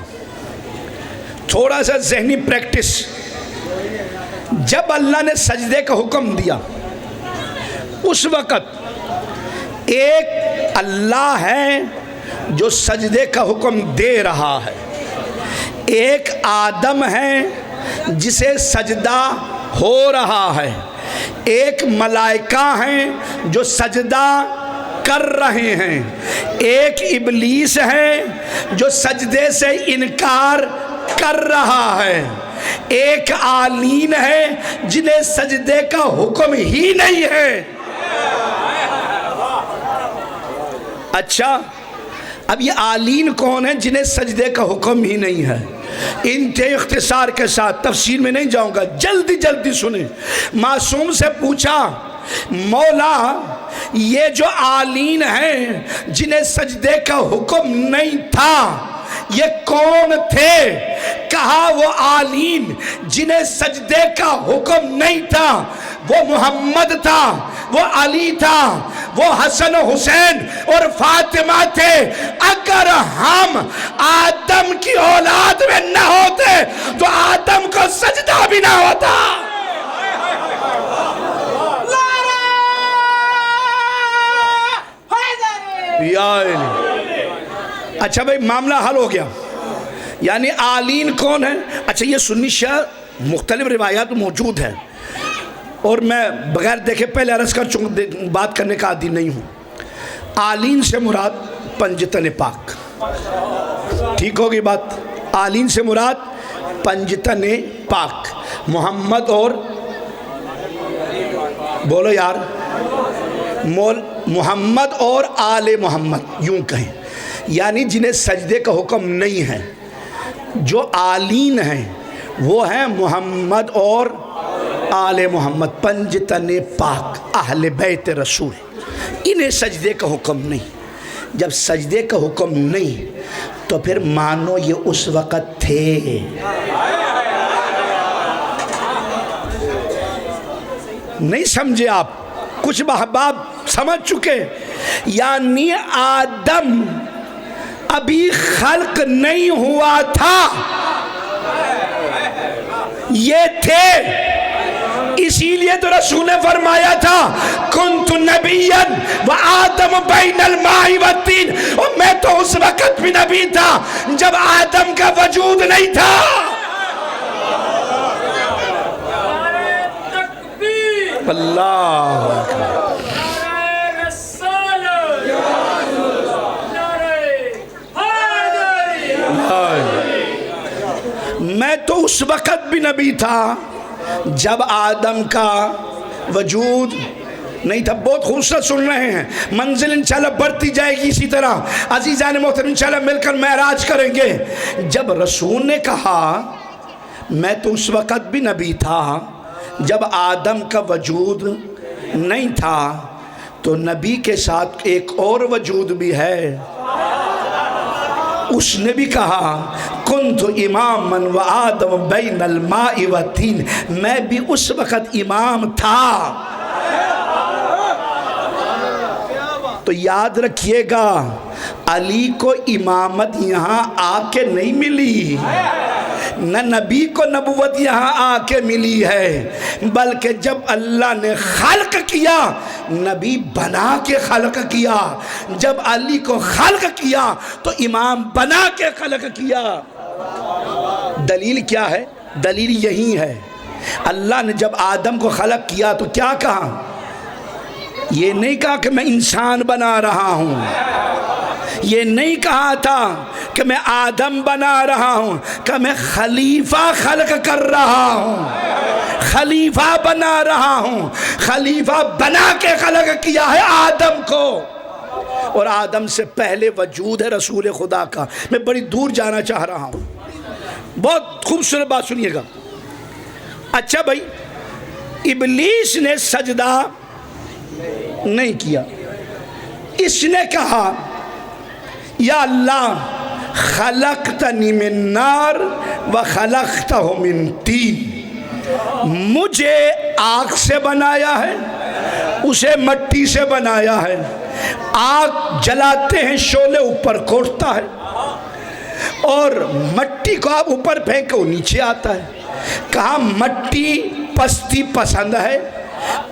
تھوڑا سا ذہنی پریکٹس. جب اللہ نے سجدے کا حکم دیا اس وقت ایک اللہ ہے جو سجدے کا حکم دے رہا ہے, ایک آدم ہے جسے سجدہ ہو رہا ہے, ایک ملائکہ ہیں جو سجدہ کر رہے ہیں, ایک ابلیس ہے جو سجدے سے انکار کر رہا ہے, ایک عالین ہے جنہیں سجدے کا حکم ہی نہیں ہے. اچھا, اب یہ عالین کون ہیں جنہیں سجدے کا حکم ہی نہیں ہے؟ انتہائی اختصار کے ساتھ تفصیل میں نہیں جاؤں گا, جلدی جلدی سنیں. معصوم سے پوچھا مولا یہ جو عالین ہیں جنہیں سجدے کا حکم نہیں تھا یہ کون تھے؟ کہا وہ عالین جنہیں سجدے کا حکم نہیں تھا وہ محمد تھا, وہ علی تھا, وہ حسن و حسین اور فاطمہ تھے. اگر ہم آدم کی اولاد میں نہ ہوتے تو آدم کو سجدہ بھی نہ ہوتا. اچھا بھئی, معاملہ حل ہو گیا. یعنی عالین کون ہے؟ اچھا, یہ سنی شیعہ مختلف روایات موجود ہیں اور میں بغیر دیکھے پہلے عرض کر چونکہ بات کرنے کا عادی نہیں ہوں. عالین سے مراد پنجتن پاک, ٹھیک ہوگی بات؟ عالین سے مراد پنجتن پاک, محمد اور بولو یار, محمد اور آل محمد یوں کہیں, یعنی جنہیں سجدے کا حکم نہیں ہے. جو عالین ہیں وہ ہیں محمد اور آل محمد, پنجتن پاک, اہل بیت رسول. انہیں سجدے کا حکم نہیں. جب سجدے کا حکم نہیں تو پھر مانو یہ اس وقت تھے. نہیں سمجھے آپ؟ کچھ احباب سمجھ چکے. یعنی آدم ابھی خلق نہیں ہوا تھا, یہ تھے. اسی لیے تو رسول نے فرمایا تھا کنت نبیا وآدم بین الماء والطین, اور میں تو اس وقت بھی نبی تھا جب آدم کا وجود نہیں تھا. اللہ میں تو اس وقت بھی نبی تھا جب آدم کا وجود نہیں تھا. بہت خوبصورت سن رہے ہیں, منزل انشاءاللہ بڑھتی جائے گی اسی طرح. عزیزان محترم انشاءاللہ مل کر معراج کریں گے. جب رسول نے کہا میں تو اس وقت بھی نبی تھا جب آدم کا وجود نہیں تھا, تو نبی کے ساتھ ایک اور وجود بھی ہے. اس نے بھی کہا کنت اماما وآدم بین الماء والطین, میں بھی اس وقت امام تھا. تو یاد رکھیے گا علی کو امامت یہاں آ کے نہیں ملی, نہ نبی کو نبوت یہاں آ کے ملی ہے, بلکہ جب اللہ نے خلق کیا نبی بنا کے خلق کیا, جب علی کو خلق کیا تو امام بنا کے خلق کیا. دلیل کیا ہے؟ دلیل یہی ہے، اللہ نے جب آدم کو خلق کیا تو کیا کہا؟ یہ نہیں کہا کہ میں انسان بنا رہا ہوں، یہ نہیں کہا تھا کہ میں آدم بنا رہا ہوں، کہ میں خلیفہ خلق کر رہا ہوں، خلیفہ بنا رہا ہوں، خلیفہ بنا کے خلق کیا ہے آدم کو، اور آدم سے پہلے وجود ہے رسول خدا کا۔ میں بڑی دور جانا چاہ رہا ہوں، بہت خوبصورت بات سنیے گا۔ اچھا بھائی، ابلیس نے سجدہ نہیں کیا، اس نے کہا یا اللہ خلقتنی من نار وخلقتہ من طین، مجھے آگ سے بنایا ہے، اسے مٹی سے بنایا ہے، آگ جلاتے ہیں شعلے اوپر کوٹتا ہے، اور مٹی کو آپ اوپر پھینکو وہ نیچے آتا ہے۔ کہا مٹی پستی پسند ہے،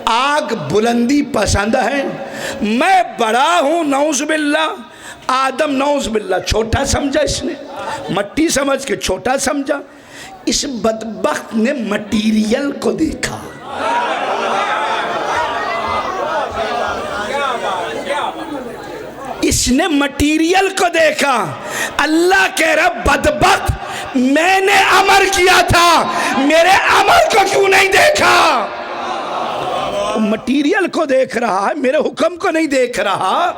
آگ بلندی پسند ہے، میں بڑا ہوں نعوذ باللہ، آدم نعوذ باللہ چھوٹا سمجھا، اس نے مٹی سمجھ کے چھوٹا سمجھا۔ اس بدبخت نے مٹیریل کو دیکھا، اس نے مٹیریل کو دیکھا۔ اللہ کہہ رہا بدبخت میں نے امر کیا تھا، میرے امر کو کیوں نہیں دیکھا؟ مٹیریل کو دیکھ رہا ہے، میرے حکم کو نہیں دیکھ رہا۔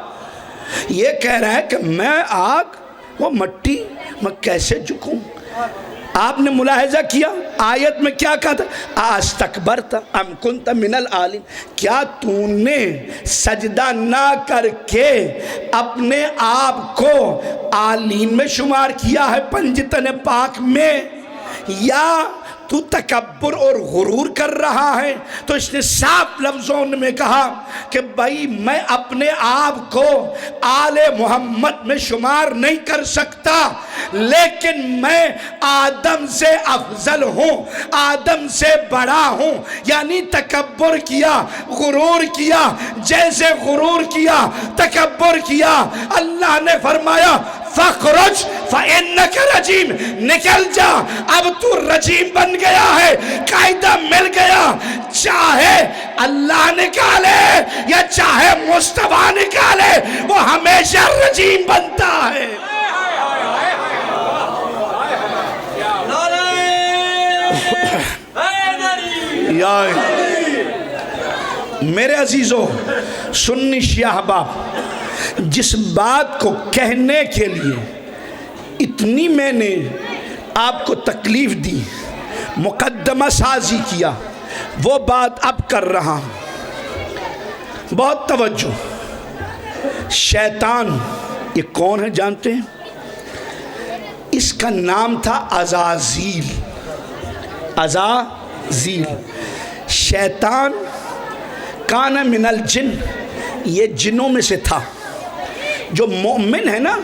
یہ کہہ رہا ہے کہ میں آگ وہ مٹی، میں کیسے جھکوں؟ آپ نے ملاحظہ کیا آیت میں کیا کہا تھا؟ استکبرت ام کنت من العالین، کیا تو نے سجدہ نہ کر کے اپنے آپ کو عالین میں شمار کیا ہے پنجتن پاک میں، یا تو تکبر اور غرور کر رہا ہے؟ تو اس نے صاف لفظوں میں کہا کہ بھائی میں اپنے آپ کو آل محمد میں شمار نہیں کر سکتا، لیکن میں آدم سے افضل ہوں، آدم سے بڑا ہوں۔ یعنی تکبر کیا، غرور کیا، جیسے غرور کیا، تکبر کیا، اللہ نے فرمایا فَخْرُجْ فَإِنَّكَ رَجِيمٌ، نکل جا، اب تو رجیم بن گیا ہے، قاعدہ مل گیا، چاہے اللہ نکالے یا چاہے مصطفیٰ نکالے، وہ ہمیشہ رجیم بنتا ہے۔ میرے عزیزو، سنی شیعہ احباب، جس بات کو کہنے کے لیے اتنی میں نے آپ کو تکلیف دی، مقدمہ سازی کیا، وہ بات اب کر رہا ہوں۔ بہت توجہ۔ شیطان یہ کون ہے جانتے ہیں؟ اس کا نام تھا عزازیل۔ عزازیل شیطان کان من الجن، یہ جنوں میں سے تھا۔ جو مومن ہے نا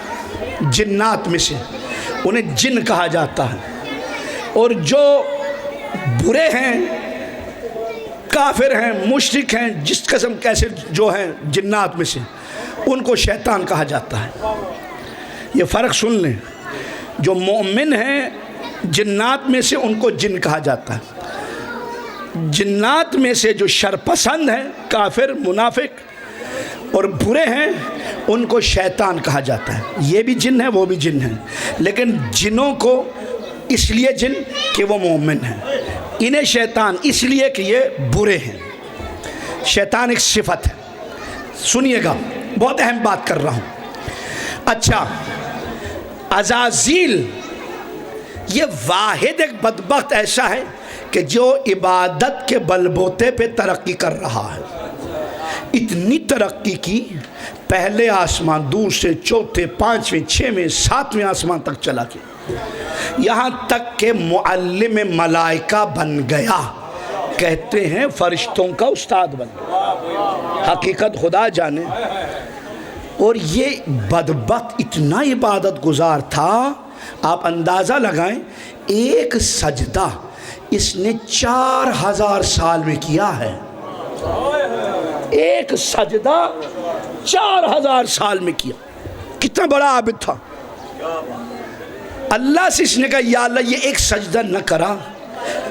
جنات میں سے، انہیں جن کہا جاتا ہے، اور جو برے ہیں، کافر ہیں، مشرک ہیں، جس قسم کیسے جو ہیں جنات میں سے، ان کو شیطان کہا جاتا ہے۔ یہ فرق سن لیں، جو مومن ہیں جنات میں سے ان کو جن کہا جاتا ہے، جنات میں سے جو شرپسند ہیں، کافر، منافق اور برے ہیں، ان کو شیطان کہا جاتا ہے۔ یہ بھی جن ہے، وہ بھی جن ہے، لیکن جنوں کو اس لیے جن کہ وہ مومن ہیں، انہیں شیطان اس لیے کہ یہ برے ہیں۔ شیطان ایک صفت ہے، سنیے گا، بہت اہم بات کر رہا ہوں۔ اچھا، عزازیل یہ واحد ایک بدبخت ایسا ہے کہ جو عبادت کے بلبوتے پہ ترقی کر رہا ہے۔ اتنی ترقی کی، پہلے آسمان، دوسرے، چوتھے، پانچویں، چھویں، ساتویں آسمان تک چلا گیا، یہاں تک کہ معلم ملائکہ بن گیا، کہتے ہیں فرشتوں کا استاد بن گیا، حقیقت خدا جانے۔ اور یہ بدبخت اتنا عبادت گزار تھا، آپ اندازہ لگائیں، ایک سجدہ اس نے 4000 سال میں کیا ہے۔ ایک سجدہ 4000 سال میں کیا، کتنا بڑا عابد تھا۔ اللہ سے اس نے کہا یا اللہ یہ ایک سجدہ نہ کرا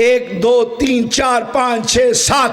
1 2 3 4 5 6 7।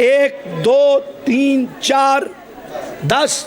1 2 3 4 10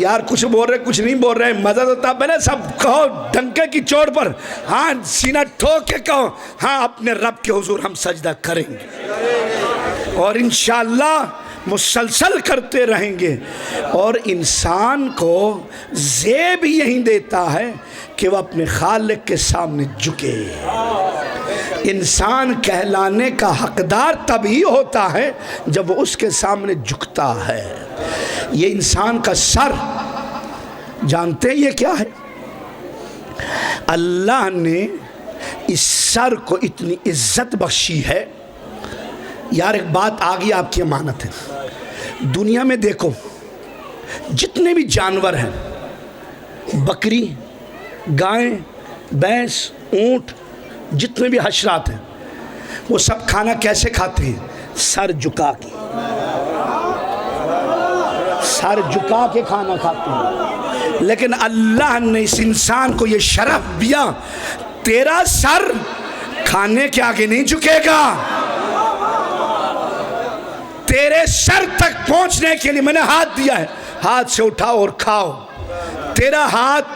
یار کچھ بول رہے کچھ نہیں بول رہے، مزہ تو تب ہے نا، سب کہو ڈنکے کی چوٹ پر، ہاں سینہ ٹھوک کے کہو ہاں اپنے رب کے حضور ہم سجدہ کریں گے، اور انشاءاللہ مسلسل کرتے رہیں گے۔ اور انسان کو زیب یہی دیتا ہے کہ وہ اپنے خالق کے سامنے جھکے۔ انسان کہلانے کا حقدار تب ہی ہوتا ہے جب وہ اس کے سامنے جھکتا ہے۔ یہ انسان کا سر جانتے ہیں یہ کیا ہے؟ اللہ نے اس سر کو اتنی عزت بخشی ہے۔ یار ایک بات آگئی آپ کی امانت ہے، دنیا میں دیکھو جتنے بھی جانور ہیں، بکری، گائیں، بھینس، اونٹ، جتنے بھی حشرات ہیں، وہ سب کھانا کیسے کھاتے ہیں؟ سر جھکا کے، سر جھکا کے کھانا کھاتے ہیں۔ لیکن اللہ نے اس انسان کو یہ شرف دیا، تیرا سر کھانے کے آگے نہیں جھکے گا، تیرے سر تک پہنچنے کے لیے میں نے ہاتھ دیا ہے، ہاتھ سے اٹھاؤ اور کھاؤ۔ تیرا ہاتھ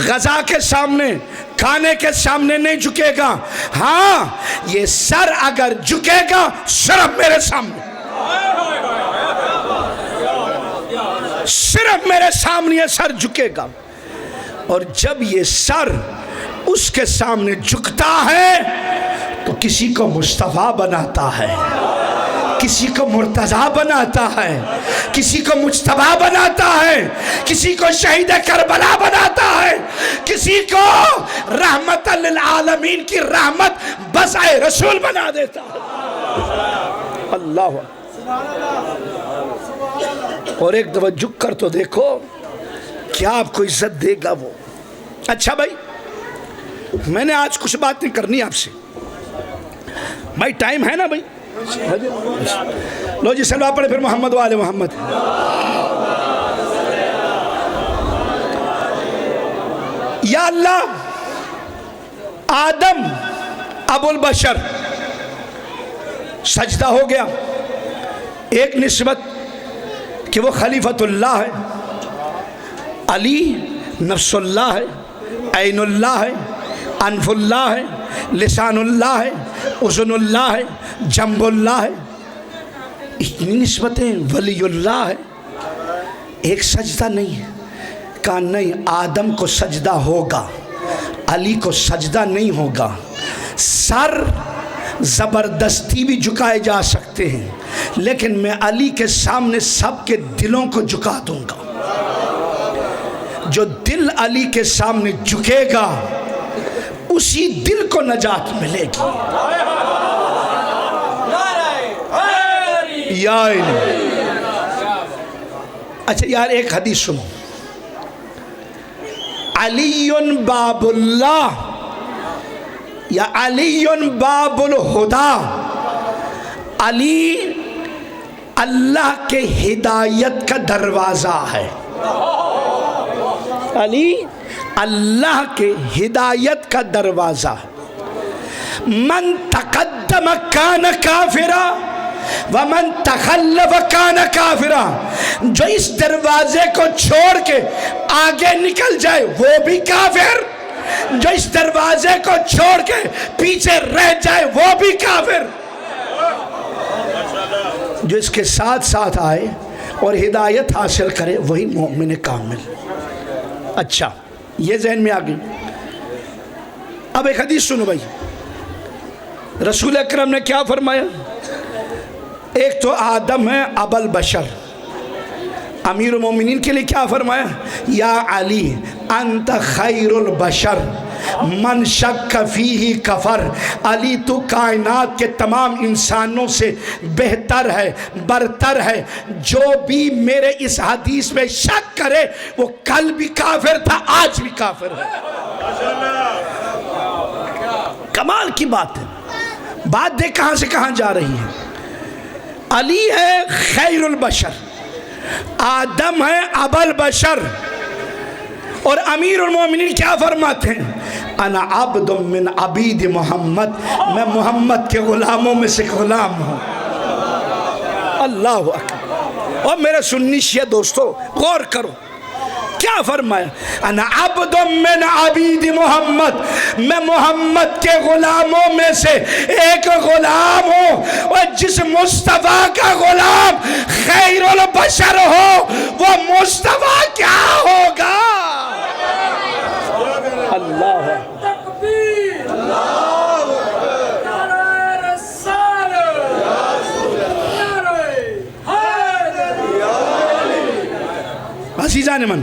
غذا کے سامنے، کھانے کے سامنے نہیں جھکے گا، ہاں یہ سر اگر جھکے گا صرف میرے سامنے، صرف میرے سامنے یہ سر جھکے گا۔ اور جب یہ سر اس کے سامنے جھکتا ہے تو کسی کو مصطفیٰ بناتا ہے، کسی کو مرتضیٰ بناتا ہے، کسی کو مجتبیٰ بناتا ہے، کسی کو شہید کربلا بناتا ہے، کسی کو رحمت للعالمین کی رحمت بسائے رسول بنا دیتا ہے۔ اللہ، اور ایک دفعہ جھک کر تو دیکھو کیا آپ کو عزت دے گا وہ۔ اچھا بھائی، میں نے آج کچھ باتیں کرنی آپ سے، بھائی ٹائم ہے نا بھائی؟ لو جی سلوات پڑھے پھر محمد و آل محمد۔ یا اللہ، آدم ابو البشر سجدہ ہو گیا، ایک نسبت کہ وہ خلیفۃ اللہ ہے، علی نفس اللہ ہے، عین اللہ ہے، انف اللہ ہے، لسان اللہ ہے، اذن اللہ ہے، جنب اللہ ہے، اتنی نسبتیں، ولی اللہ ہے، ایک سجدہ نہیں ہے۔ کہا نہیں، آدم کو سجدہ ہوگا، علی کو سجدہ نہیں ہوگا۔ سر زبردستی بھی جھکائے جا سکتے ہیں، لیکن میں علی کے سامنے سب کے دلوں کو جھکا دوں گا۔ جو دل علی کے سامنے جھکے گا اسی دل کو نجات ملے گی۔ یا اچھا یار ایک حدیث سنو، علی باب اللہ یا علی باب الہدا، علی اللہ کے ہدایت کا دروازہ ہے، علی اللہ کے ہدایت کا دروازہ ہے۔ من تقدم کان کافرا ومن تخلف کان کافرا، جو اس دروازے کو چھوڑ کے آگے نکل جائے وہ بھی کافر، جو اس دروازے کو چھوڑ کے پیچھے رہ جائے وہ بھی کافر۔ جو اس کے ساتھ ساتھ آئے اور ہدایت حاصل کرے وہی مومن کامل۔ اچھا یہ ذہن میں آگئی۔ اب ایک حدیث سنو بھائی، رسول اکرم نے کیا فرمایا؟ ایک تو آدم ہے ابو البشر، امیر المومنین کے لیے کیا فرمایا؟ یا علی انت خیر البشر من شک فیہ کفر، علی تو کائنات کے تمام انسانوں سے بہتر ہے، برتر ہے، جو بھی میرے اس حدیث میں شک کرے وہ کل بھی کافر تھا آج بھی کافر ہے۔ کمال کی بات ہے، بات دیکھ کہاں سے کہاں جا رہی ہے۔ علی ہے خیر البشر، آدم ہے ابو البشر، اور امیر المومنین کیا فرماتے ہیں؟ انا عبد من عبید محمد، میں محمد کے غلاموں میں سے غلام ہوں۔ اللہ اکبر۔ اور میرے سنی شیعہ دوستو غور کرو، کیا فرمایا؟ انا عبد من عبید محمد، میں محمد کے غلاموں میں سے ایک غلام ہوں، اور جس مصطفیٰ کا غلام خیر البشر ہو وہ مصطفیٰ کیا ہوگا؟ اللہ عزیزان من،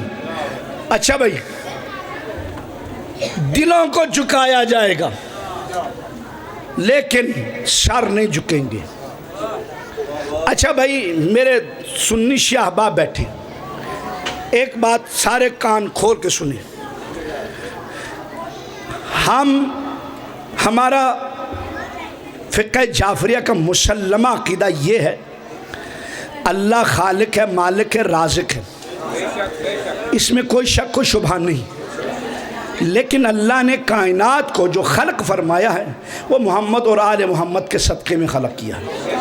اچھا بھائی، دلوں کو جھکایا جائے گا لیکن سر نہیں جھکیں گے۔ اچھا بھائی، میرے سنی شیعہ احباب بیٹھے، ایک بات سارے کان کھول کے سنیں۔ ہمارا فقہ جعفریہ کا مسلمہ عقیدہ یہ ہے، اللہ خالق ہے، مالک ہے، رازق ہے، اس میں کوئی شک و شبہ نہیں، لیکن اللہ نے کائنات کو جو خلق فرمایا ہے وہ محمد اور آل محمد کے صدقے میں خلق کیا ہے،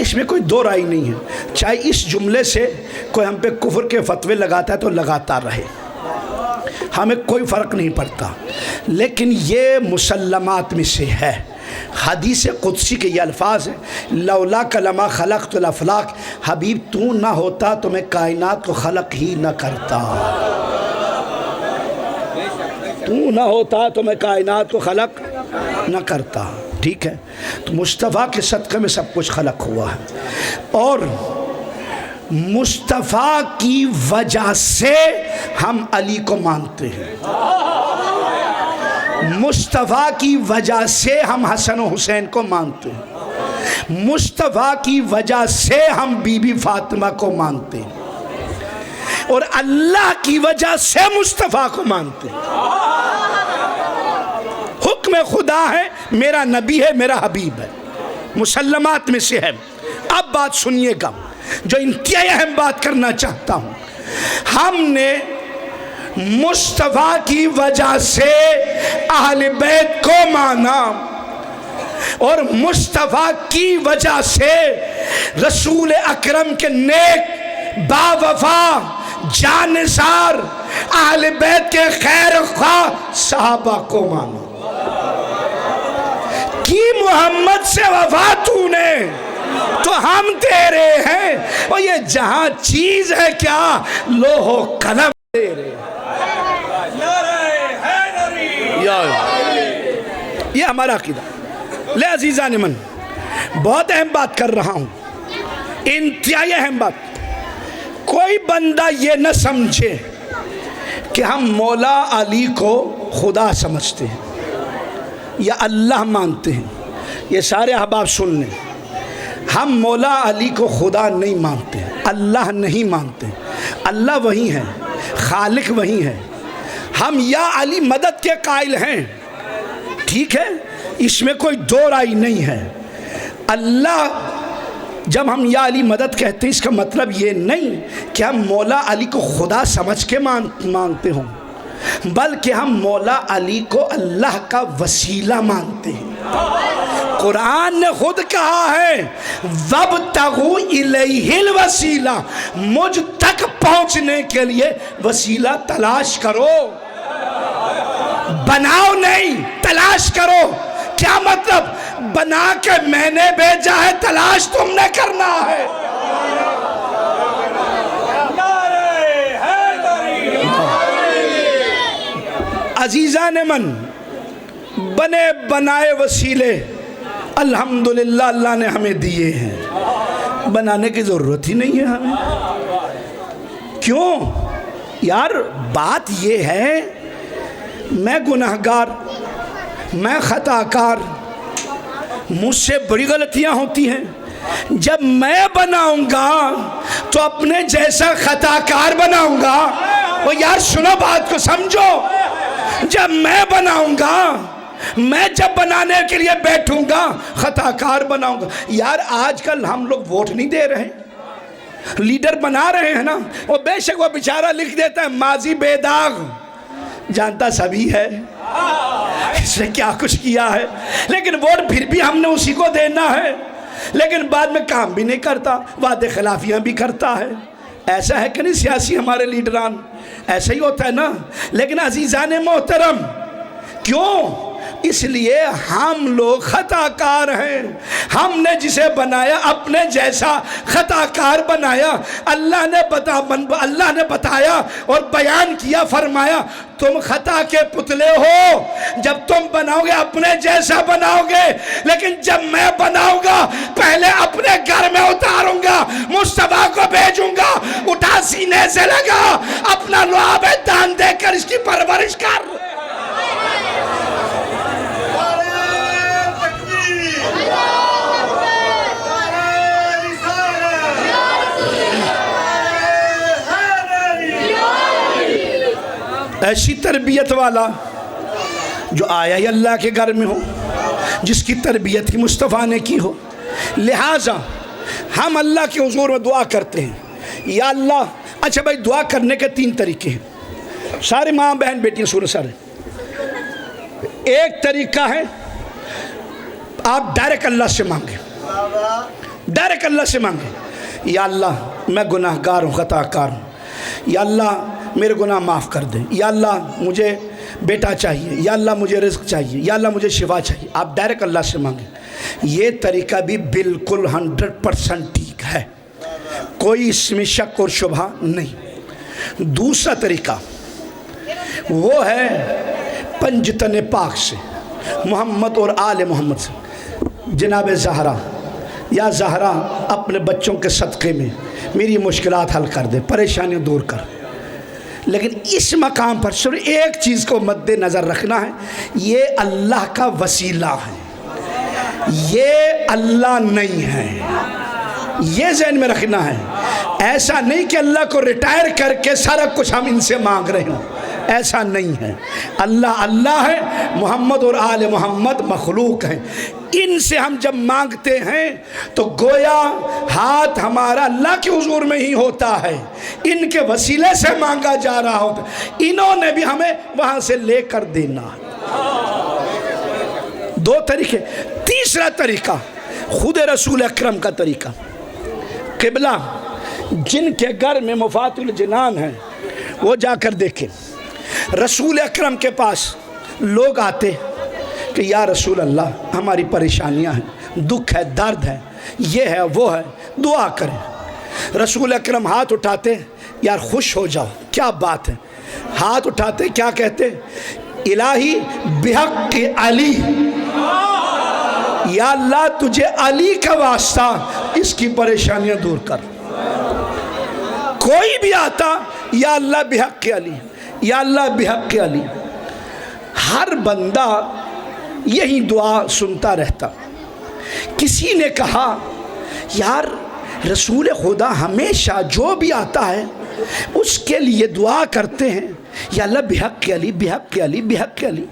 اس میں کوئی دو رائے نہیں ہے۔ چاہے اس جملے سے کوئی ہم پہ کفر کے فتوے لگاتا ہے تو لگاتا رہے، ہمیں کوئی فرق نہیں پڑتا، لیکن یہ مسلمات میں سے ہے۔ حدیث قدسی کے یہ الفاظ ہیں، لولا کلمہ خلقت الافلاق، حبیب تو نہ ہوتا تو میں کائنات کو خلق ہی نہ کرتا، تو نہ ہوتا تو میں کائنات کو خلق نہ کرتا۔ ٹھیک ہے، تو مصطفیٰ کے صدقے میں سب کچھ خلق ہوا ہے، اور مصطفیٰ کی وجہ سے ہم علی کو مانتے ہیں، مصطفیٰ کی وجہ سے ہم حسن و حسین کو مانتے ہیں، مصطفیٰ کی وجہ سے ہم بی بی فاطمہ کو مانتے ہیں، اور اللہ کی وجہ سے مصطفیٰ کو مانتے ہیں۔ حکم خدا ہے، میرا نبی ہے، میرا حبیب ہے، مسلمات میں سے ہے۔ اب بات سنیے گا، جو انتہائی اہم بات کرنا چاہتا ہوں۔ ہم نے مصطفیٰ کی وجہ سے اہل بیت کو مانا، اور مصطفیٰ کی وجہ سے رسول اکرم کے نیک با وفا جانثار اہل بیت کے خیر خواہ صحابہ کو مانا۔ کی محمد سے وفا تو نے تو ہم تیرے ہیں، اور یہ جہاں چیز ہے کیا، لوح و قلم تیرے۔ یہ ہمارا عقیدہ۔ لے عزیزان من، بہت اہم بات کر رہا ہوں، انتہائی اہم بات۔ کوئی بندہ یہ نہ سمجھے کہ ہم مولا علی کو خدا سمجھتے ہیں یا اللہ مانتے ہیں۔ یہ سارے احباب سن لیں، ہم مولا علی کو خدا نہیں مانتے، اللہ نہیں مانتے، اللہ وہی ہے، خالق وہی ہے، ہم یا علی مدد کے قائل ہیں، ٹھیک ہے، اس میں کوئی دو رائے نہیں ہے۔ اللہ، جب ہم یا علی مدد کہتے ہیں اس کا مطلب یہ نہیں کہ ہم مولا علی کو خدا سمجھ کے مانتے ہوں، بلکہ ہم مولا علی کو اللہ کا وسیلہ مانتے ہیں۔ قرآن نے خود کہا ہے وَابْتَغُوا إِلَيْهِ الْوَسِيلَةَ، مجھ تک پہنچنے کے لیے وسیلہ تلاش کرو، بناؤ نہیں، تلاش کرو۔ کیا مطلب؟ بنا کے میں نے بھیجا ہے، تلاش تم نے کرنا ہے۔ عزیزان من، بنے بنائے وسیلے الحمدللہ اللہ نے ہمیں دیے ہیں، بنانے کی ضرورت ہی نہیں ہے ہمیں۔ کیوں؟ یار بات یہ ہے، میں گناہگار، میں خطا کار، مجھ سے بڑی غلطیاں ہوتی ہیں، جب میں بناؤں گا تو اپنے جیسا خطا کار بناؤں گا۔ وہ یار سنو بات کو سمجھو، جب میں بناؤں گا، میں جب بنانے کے لیے بیٹھوں گا خطا کار بناؤں گا۔ یار آج کل ہم لوگ ووٹ نہیں دے رہے، لیڈر بنا رہے ہیں نا، وہ بے شک وہ بیچارہ لکھ دیتا ہے ماضی بے داغ، جانتا سبھی ہے اس نے کیا کچھ کیا ہے، لیکن ووٹ پھر بھی ہم نے اسی کو دینا ہے، لیکن بعد میں کام بھی نہیں کرتا، وعدے خلافیاں بھی کرتا ہے۔ ایسا ہے کہ نہیں سیاسی ہمارے لیڈران؟ ایسا ہی ہوتا ہے نا. لیکن عزیزان محترم کیوں؟ اس لیے ہم لوگ خطا کار ہیں. ہم نے جسے بنایا اپنے جیسا خطا کار بنایا. اللہ نے بتایا اور بیان کیا، فرمایا تم خطا کے پتلے ہو. جب تم بناؤ گے اپنے جیسا بناؤ گے، لیکن جب میں بناؤں گا پہلے اپنے گھر میں اتاروں گا، مصطفیٰ کو بھیجوں گا، اٹھا سینے سے لگا، اپنا لعاب دان دے کر اس کی پرورش کر. ایسی تربیت والا جو آیا ہی اللہ کے گھر میں ہو، جس کی تربیت ہی مصطفیٰ نے کی ہو. لہٰذا ہم اللہ کے حضور میں دعا کرتے ہیں، یا اللہ. اچھا بھائی، دعا کرنے کے 3 طریقے ہیں. سارے ماں بہن بیٹیاں سورہ سارے. ایک طریقہ ہے آپ ڈائریکٹ اللہ سے مانگیں، ڈائریکٹ اللہ سے مانگیں. یا اللہ میں گناہ گار ہوں، خطا کار ہوں، یا اللہ میرے گناہ معاف کر دیں، یا اللہ مجھے بیٹا چاہیے، یا اللہ مجھے رزق چاہیے، یا اللہ مجھے شفا چاہیے. آپ ڈائریکٹ اللہ سے مانگیں. یہ طریقہ بھی بالکل 100% ٹھیک ہے، کوئی اس میں شک اور شبہ نہیں. دوسرا طریقہ وہ ہے پنجتن پاک سے، محمد اور آل محمد سے. جناب زہرا، یا زہرا اپنے بچوں کے صدقے میں میری مشکلات حل کر دے، پریشانیاں دور کر. لیکن اس مقام پر صرف ایک چیز کو مد نظر رکھنا ہے، یہ اللہ کا وسیلہ ہے، یہ اللہ نہیں ہے. یہ ذہن میں رکھنا ہے. ایسا نہیں کہ اللہ کو ریٹائر کر کے سارا کچھ ہم ان سے مانگ رہے ہوں، ایسا نہیں ہے. اللہ اللہ ہے، محمد اور آل محمد مخلوق ہیں. ان سے ہم جب مانگتے ہیں تو گویا ہاتھ ہمارا اللہ کے حضور میں ہی ہوتا ہے، ان کے وسیلے سے مانگا جا رہا ہوتا. انہوں نے بھی ہمیں وہاں سے لے کر دینا ہے. 2 طریقے. تیسرا طریقہ خود رسول اکرم کا طریقہ. قبلہ جن کے گھر میں مفاتح الجنان ہیں وہ جا کر دیکھیں. رسول اکرم کے پاس لوگ آتے کہ یا رسول اللہ ہماری پریشانیاں ہیں، دکھ ہے، درد ہے، یہ ہے وہ ہے، دعا کریں. رسول اکرم ہاتھ اٹھاتے، یار خوش ہو جاؤ، کیا بات ہے. ہاتھ اٹھاتے کیا کہتے؟ الہی بحق علی، یا اللہ تجھے علی کا واسطہ اس کی پریشانیاں دور کر. کوئی بھی آتا یا اللہ بحق علی، یا اللہ بحق علی. ہر بندہ یہی دعا سنتا رہتا. کسی نے کہا یار رسول خدا ہمیشہ جو بھی آتا ہے اس کے لیے دعا کرتے ہیں، یا اللہ بحق علی، بحق علی، بحق علی.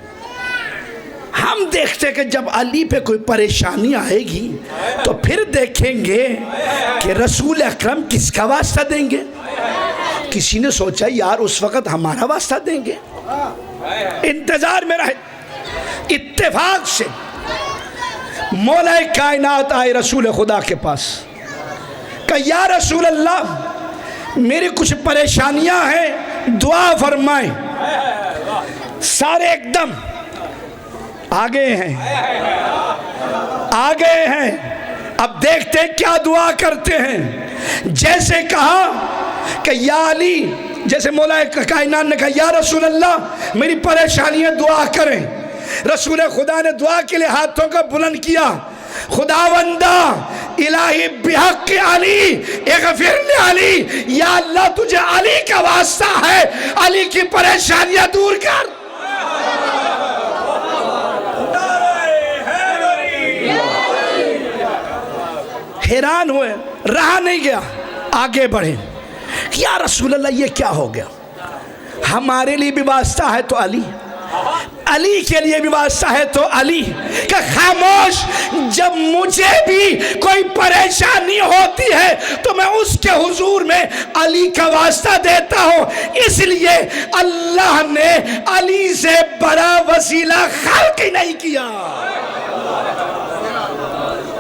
ہم دیکھتے کہ جب علی پہ کوئی پریشانی آئے گی تو پھر دیکھیں گے کہ رسول اکرم کس کا واسطہ دیں گے. کسی نے سوچا یار اس وقت ہمارا واسطہ دیں گے. انتظار میں رہے. اتفاق سے مولا کائنات آئے رسول خدا کے پاس کہ یا رسول اللہ میری کچھ پریشانیاں ہیں، دعا فرمائیں. سارے ایک دم آگے ہیں، آگے ہیں. اب دیکھتے کیا دعا کرتے ہیں. جیسے کہا کہ یا علی، جیسے مولا کائنات نے کہا یا رسول اللہ میری پریشانیاں دعا کریں. رسول خدا نے دعا کے لیے ہاتھوں کا بلند کیا. خداوندہ الہی بحق علی اغفر لعلی، یا اللہ تجھے علی کا واسطہ ہے، علی کی پریشانیاں دور کر. حیران ہوئے، رہا نہیں گیا، آگے بڑھے. یا رسول اللہ یہ کیا ہو گیا؟ ہمارے لیے بھی واسطہ ہے تو علی، علی کے لیے بھی واسطہ ہے تو علی. کہ خاموش، جب مجھے بھی کوئی پریشانی ہوتی ہے تو میں اس کے حضور میں علی کا واسطہ دیتا ہوں. اس لیے اللہ نے علی سے بڑا وسیلہ خلق ہی نہیں کیا.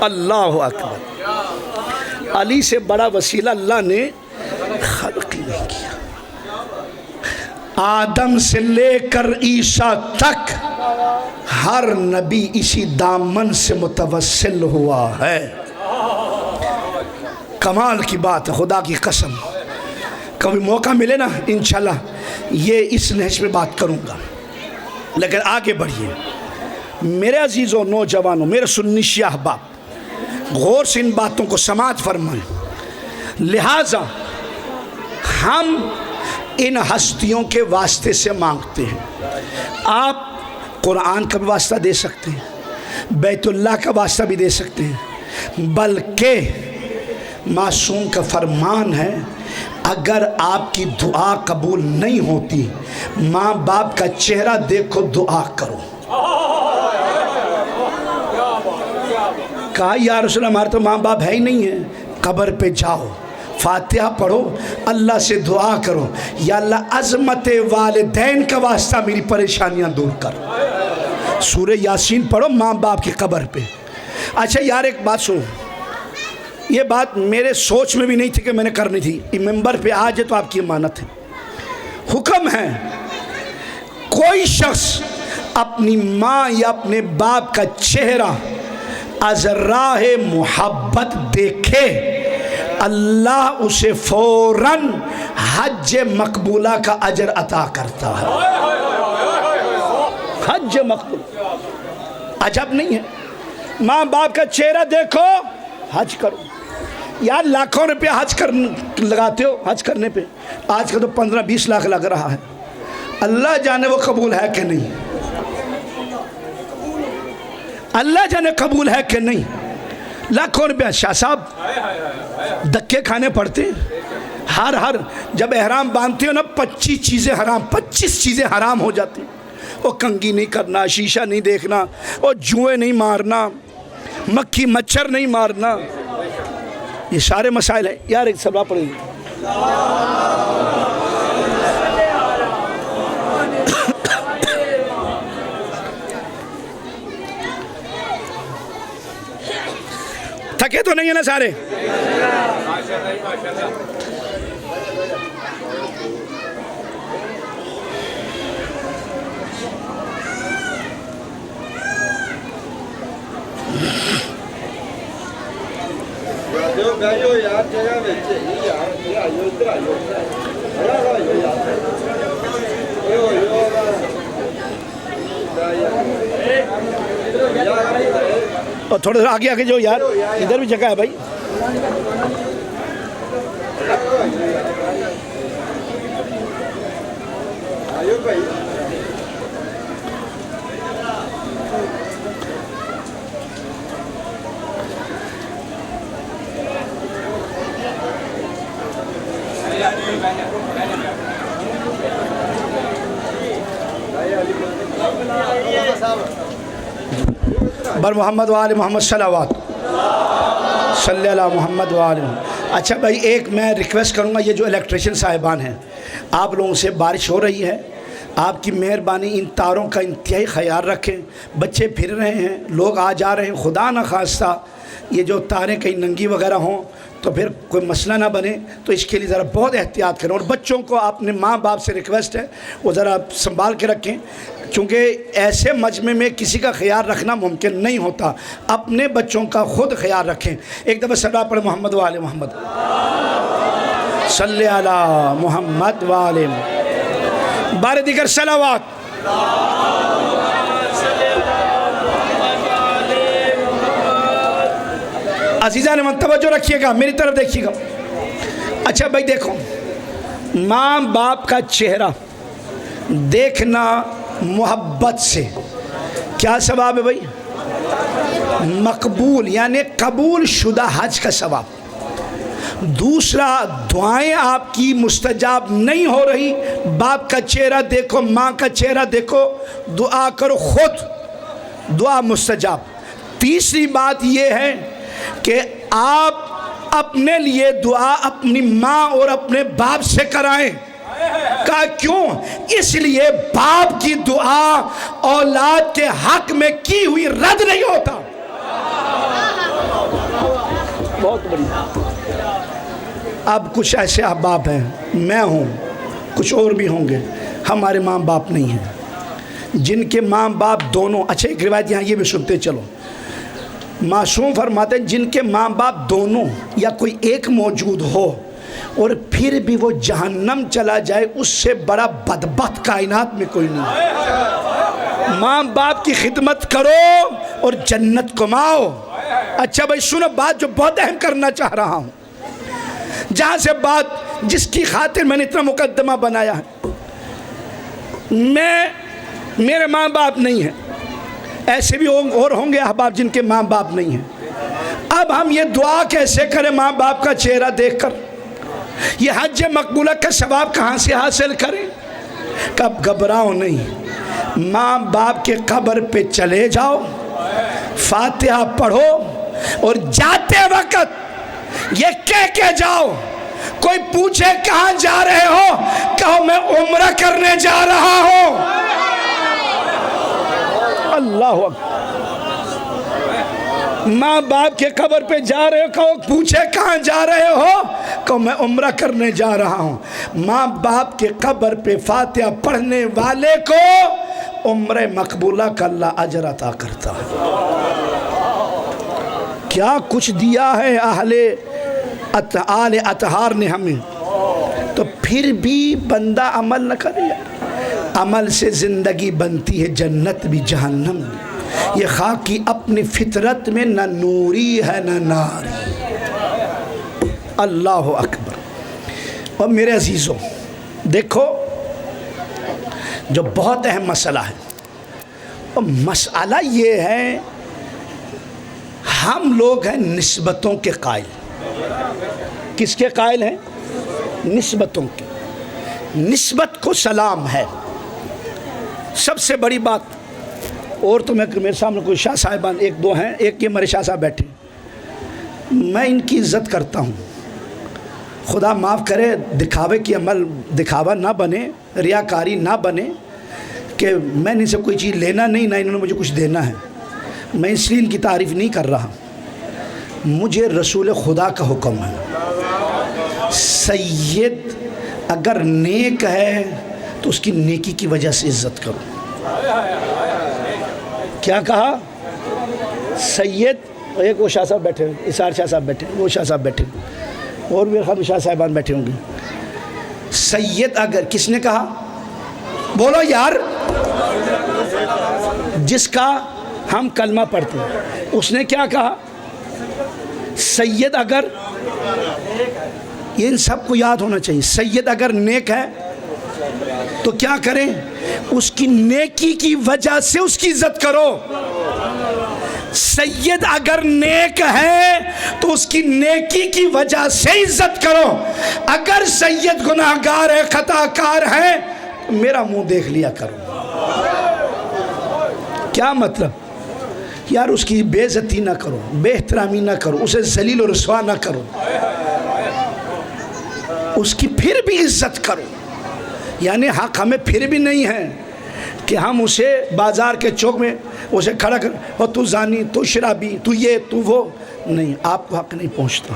اللہ اکبر. علی سے بڑا وسیلہ اللہ نے خلق ہی نہیں کیا. آدم سے لے کر عیسیٰ تک ہر نبی اسی دامن سے متوسل ہوا ہے۔ کمال کی بات ہے، خدا کی قسم، کبھی موقع ملے نا انشاءاللہ یہ اس نہج پہ بات کروں گا۔ لیکن آگے بڑھیے میرے عزیزوں، نوجوانوں، میرے سنی شیعہ احباب، غور سے ان باتوں کو سماعت فرمائیں۔ لہٰذا ہم ان ہستیوں کے واسطے سے مانگتے ہیں۔ آپ قرآن کا بھی واسطہ دے سکتے ہیں، بیت اللہ کا واسطہ بھی دے سکتے ہیں، بلکہ معصوم کا فرمان ہے اگر آپ کی دعا قبول نہیں ہوتی ماں باپ کا چہرہ دیکھو دعا کرو۔ کہا یا رسول اللہ ہمارے تو ماں باپ ہے ہی نہیں ہیں، قبر پہ جاؤ، فاتحہ پڑھو، اللہ سے دعا کرو، یا اللہ عظمت والدین کا واسطہ میری پریشانیاں دور کر۔ سورہ یاسین پڑھو ماں باپ کی قبر پہ۔ اچھا یار ایک بات سنو، یہ بات میرے سوچ میں بھی نہیں تھی کہ میں نے کرنی تھی، یہ ممبر پہ آج ہے تو آپ کی امانت ہے۔ حکم ہے کوئی شخص اپنی ماں یا اپنے باپ کا چہرہ از راہ محبت دیکھے، اللہ اسے فوراً حج مقبولہ کا اجر عطا کرتا ہے۔ حج مقبول عجب نہیں ہے، ماں باپ کا چہرہ دیکھو حج کرو۔ یار لاکھوں روپیہ حج لگاتے ہو حج کرنے پہ، آج کا تو 15-20 لاکھ لگ رہا ہے، اللہ جانے وہ قبول ہے کہ نہیں، اللہ جانے قبول ہے کہ نہیں۔ لاکھوں روپیہ شاہ صاحب دکے کھانے پڑتے ہیں، ہر جب احرام باندھتے ہو نا 25 چیزیں حرام ہو جاتی ہیں۔ وہ کنگھی نہیں کرنا، شیشہ نہیں دیکھنا، وہ جوئے نہیں مارنا، مکھی مچھر نہیں مارنا، یہ سارے مسائل ہیں۔ یار ایک سبا پڑھیں گے، تھکے تو نہیں ہیں نا سارے؟ اور تھوڑا سا آگے جو یار ادھر بھی جگہ ہے بھائی۔ بر محمد و آل محمد صلوات صلی اللہ محمد و آل محمد۔ اچھا بھائی ایک میں ریکویسٹ کروں گا، یہ جو الیکٹریشن صاحبان ہیں، آپ لوگوں سے بارش ہو رہی ہے، آپ کی مہربانی ان تاروں کا انتہائی خیال رکھیں، بچے پھر رہے ہیں، لوگ آ جا رہے ہیں، خدا نہ خواستہ یہ جو تاریں کہیں ننگی وغیرہ ہوں تو پھر کوئی مسئلہ نہ بنے، تو اس کے لیے ذرا بہت احتیاط کریں۔ اور بچوں کو اپنے ماں باپ سے ریکویسٹ ہے وہ ذرا سنبھال کے رکھیں، کیونکہ ایسے مجمع میں کسی کا خیال رکھنا ممکن نہیں ہوتا، اپنے بچوں کا خود خیال رکھیں۔ ایک دفعہ صلوات پڑھیں محمد و آل محمد، صلی علی محمد و آل محمد، بار دیگر صلوات۔ عزیزان من توجہ رکھیے گا، میری طرف دیکھیے گا۔ اچھا بھائی دیکھو، ماں باپ کا چہرہ دیکھنا محبت سے کیا ثواب ہے بھائی؟ مقبول یعنی قبول شدہ حج کا ثواب۔ دوسرا، دعائیں آپ کی مستجاب نہیں ہو رہی، باپ کا چہرہ دیکھو، ماں کا چہرہ دیکھو، دعا کرو، خود دعا مستجاب۔ تیسری بات یہ ہے کہ آپ اپنے لیے دعا اپنی ماں اور اپنے باپ سے کرائیں۔ کہا کیوں؟ اس لیے باپ کی دعا اولاد کے حق میں کی ہوئی رد نہیں ہوتا۔ بہت بڑی۔ اب کچھ ایسے احباب ہیں، میں ہوں، کچھ اور بھی ہوں گے، ہمارے ماں باپ نہیں ہیں، جن کے ماں باپ دونوں، اچھا ایک روایت یہاں یہ بھی سنتے چلو، معصوم فرماتے ہیں جن کے ماں باپ دونوں یا کوئی ایک موجود ہو اور پھر بھی وہ جہنم چلا جائے، اس سے بڑا بدبخت کائنات میں کوئی نہیں ہے۔ ماں باپ کی خدمت کرو اور جنت کماؤ۔ اچھا بھائی سنو بات جو بہت اہم کرنا چاہ رہا ہوں، جہاں سے بات جس کی خاطر میں نے اتنا مقدمہ بنایا ہے، میرے ماں باپ نہیں ہیں، ایسے بھی اور ہوں گے احباب جن کے ماں باپ نہیں ہیں۔ اب ہم یہ دعا کیسے کریں ماں باپ کا چہرہ دیکھ کر؟ یہ حج مقبولہ کا ثواب کہاں سے حاصل کریں؟ کب گھبراؤ نہیں، ماں باپ کے قبر پہ چلے جاؤ، فاتحہ پڑھو اور جاتے وقت یہ کہہ کے جاؤ، کوئی پوچھے کہاں جا رہے ہو، کہو میں عمرہ کرنے جا رہا ہوں۔ اللہ اکبر۔ ماں باپ کے قبر پہ جا رہے ہو، کہو پوچھے کہاں جا رہے ہو، کہو میں عمرہ کرنے جا رہا ہوں۔ ماں باپ کے قبر پہ فاتحہ پڑھنے والے کو عمرہ مقبولہ کا اللہ اجر عطا کرتا ہے۔ کیا کچھ دیا ہے آل اطہار نے ہمیں، تو پھر بھی بندہ عمل نہ کرے۔ عمل سے زندگی بنتی ہے، جنت بھی جہنم بھی۔ یہ خاک کی اپنی فطرت میں نہ نوری ہے نہ ناری۔ اللہ اکبر۔ اور میرے عزیزوں دیکھو جو بہت اہم مسئلہ ہے، اور مسئلہ یہ ہے ہم لوگ ہیں نسبتوں کے قائل۔ کس کے قائل ہیں؟ نسبتوں کے۔ نسبت کو سلام ہے سب سے بڑی بات۔ اور تو میرے سامنے کوئی شاہ صاحبان ایک دو ہیں، ایک یہ ہمارے شاہ صاحب بیٹھے، میں ان کی عزت کرتا ہوں، خدا معاف کرے دکھاوے کی عمل دکھاوا نہ بنے، ریاکاری نہ بنے کہ میں ان سے کوئی چیز لینا نہیں، نہ انہوں نے مجھے کچھ دینا ہے، میں اس لیے ان کی تعریف نہیں کر رہا۔ مجھے رسول خدا کا حکم ہے، سید اگر نیک ہے تو اس کی نیکی کی وجہ سے عزت کرو۔ کیا کہا؟ سید، ایک وہ شاہ صاحب بیٹھے، اسار شاہ صاحب بیٹھے، وہ شاہ صاحب بیٹھے، اور بھی خواہ شاہ صاحبان بیٹھے ہوں گے۔ سید اگر، کس نے کہا؟ بولو یار، جس کا ہم کلمہ پڑھتے ہیں اس نے کیا کہا؟ سید اگر، یہ ان سب کو یاد ہونا چاہیے، سید اگر نیک ہے تو کیا کریں؟ اس کی نیکی کی وجہ سے اس کی عزت کرو۔ سید اگر نیک ہے تو اس کی نیکی کی وجہ سے عزت کرو۔ اگر سید گناہگار ہے، خطا کار ہے، تو میرا منہ دیکھ لیا کرو۔ کیا مطلب؟ یار اس کی بے عزتی نہ کرو، بے احترامی نہ کرو، اسے ذلیل و رسوا نہ کرو، اس کی پھر بھی عزت کرو۔ یعنی حق ہمیں پھر بھی نہیں ہے کہ ہم اسے بازار کے چوک میں اسے کھڑا کر، اور تو زانی، تو شرابی، تو یہ، تو وہ، نہیں، آپ کو حق نہیں پہنچتا۔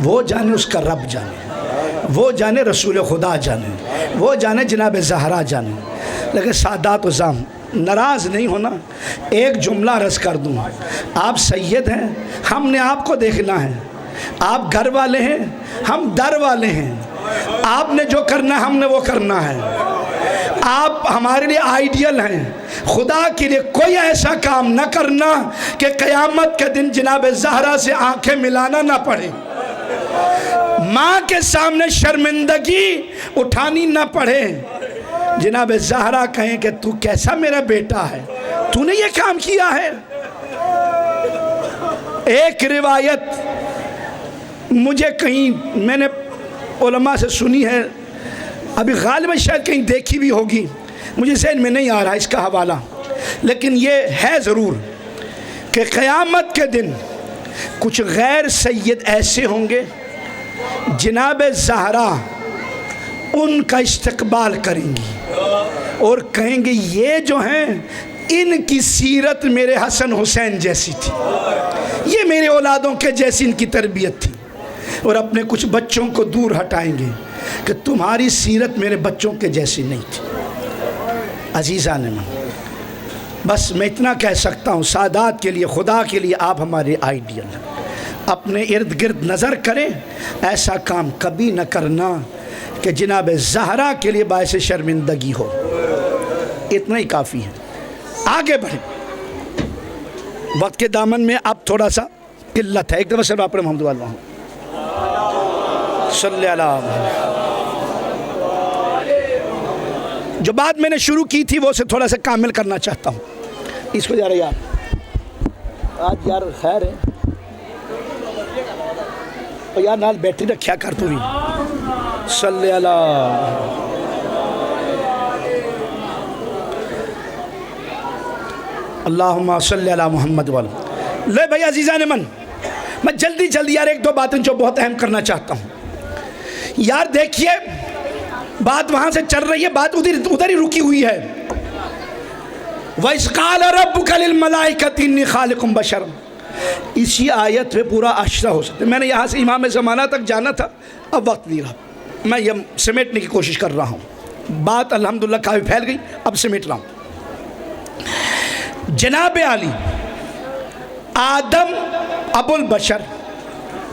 وہ جانے اس کا رب جانے، وہ جانے رسول خدا جانے، وہ جانے جناب زہرا جانے۔ لیکن سادات و زام ناراض نہیں ہونا، ایک جملہ عرض کر دوں، آپ سید ہیں، ہم نے آپ کو دیکھنا ہے، آپ گھر والے ہیں، ہم در والے ہیں، آپ نے جو کرنا ہے ہم نے وہ کرنا ہے، آپ ہمارے لیے آئیڈیل ہیں۔ خدا کے لیے کوئی ایسا کام نہ کرنا کہ قیامت کے دن جناب زہرا سے آنکھیں ملانا نہ پڑے، ماں کے سامنے شرمندگی اٹھانی نہ پڑے، جناب زہرا کہیں کہ تو کیسا میرا بیٹا ہے، تو نے یہ کام کیا ہے۔ ایک روایت مجھے کہیں میں نے علماء سے سنی ہے، ابھی غالباً شاید کہیں دیکھی بھی ہوگی، مجھے ذہن میں نہیں آ رہا اس کا حوالہ، لیکن یہ ہے ضرور کہ قیامت کے دن کچھ غیر سید ایسے ہوں گے، جناب زہرا ان کا استقبال کریں گی اور کہیں گے یہ جو ہیں ان کی سیرت میرے حسن حسین جیسی تھی، یہ میرے اولادوں کے جیسی ان کی تربیت تھی، اور اپنے کچھ بچوں کو دور ہٹائیں گے کہ تمہاری سیرت میرے بچوں کے جیسی نہیں تھی۔ عزیزان من، بس میں اتنا کہہ سکتا ہوں، سادات کے لیے، خدا کے لیے آپ ہمارے آئیڈیل ہیں۔ اپنے ارد گرد نظر کریں، ایسا کام کبھی نہ کرنا کہ جناب زہرا کے لیے باعث شرمندگی ہو۔ اتنا ہی کافی ہے، آگے بڑھیں۔ وقت کے دامن میں اب تھوڑا سا قلت ہے، ایک دفعہ صلی اللہ محمد واللہ صلی اللہ علیہ۔ جو بات میں نے شروع کی تھی وہ اسے تھوڑا سا کامل کرنا چاہتا ہوں۔ اس کو یار آج یار خیر ہے اور یار نال بیٹری رکھیا کر تو بھی صلی اللہ۔ اللہم صلی اللہ محمد واللہ۔ لے بھائی عزیزان من، میں جلدی یار ایک دو باتیں جو بہت اہم کرنا چاہتا ہوں۔ یار دیکھیے بات وہاں سے چل رہی ہے، بات ادھر ہی رکی ہوئی ہے۔ وَإِذْ قَالَ رَبُّكَ لِلْمَلَائِكَةِ إِنِّي خَالِقٌ بَشَرًا، اسی آیت پہ پورا عشرہ ہو سکتا ہے۔ میں نے یہاں سے امام زمانہ تک جانا تھا، اب وقت نہیں رہا، میں یہ سمیٹنے کی کوشش کر رہا ہوں۔ بات الحمدللہ کافی پھیل گئی، اب سمیٹ رہا ہوں۔ جناب علی، آدم ابو البشر،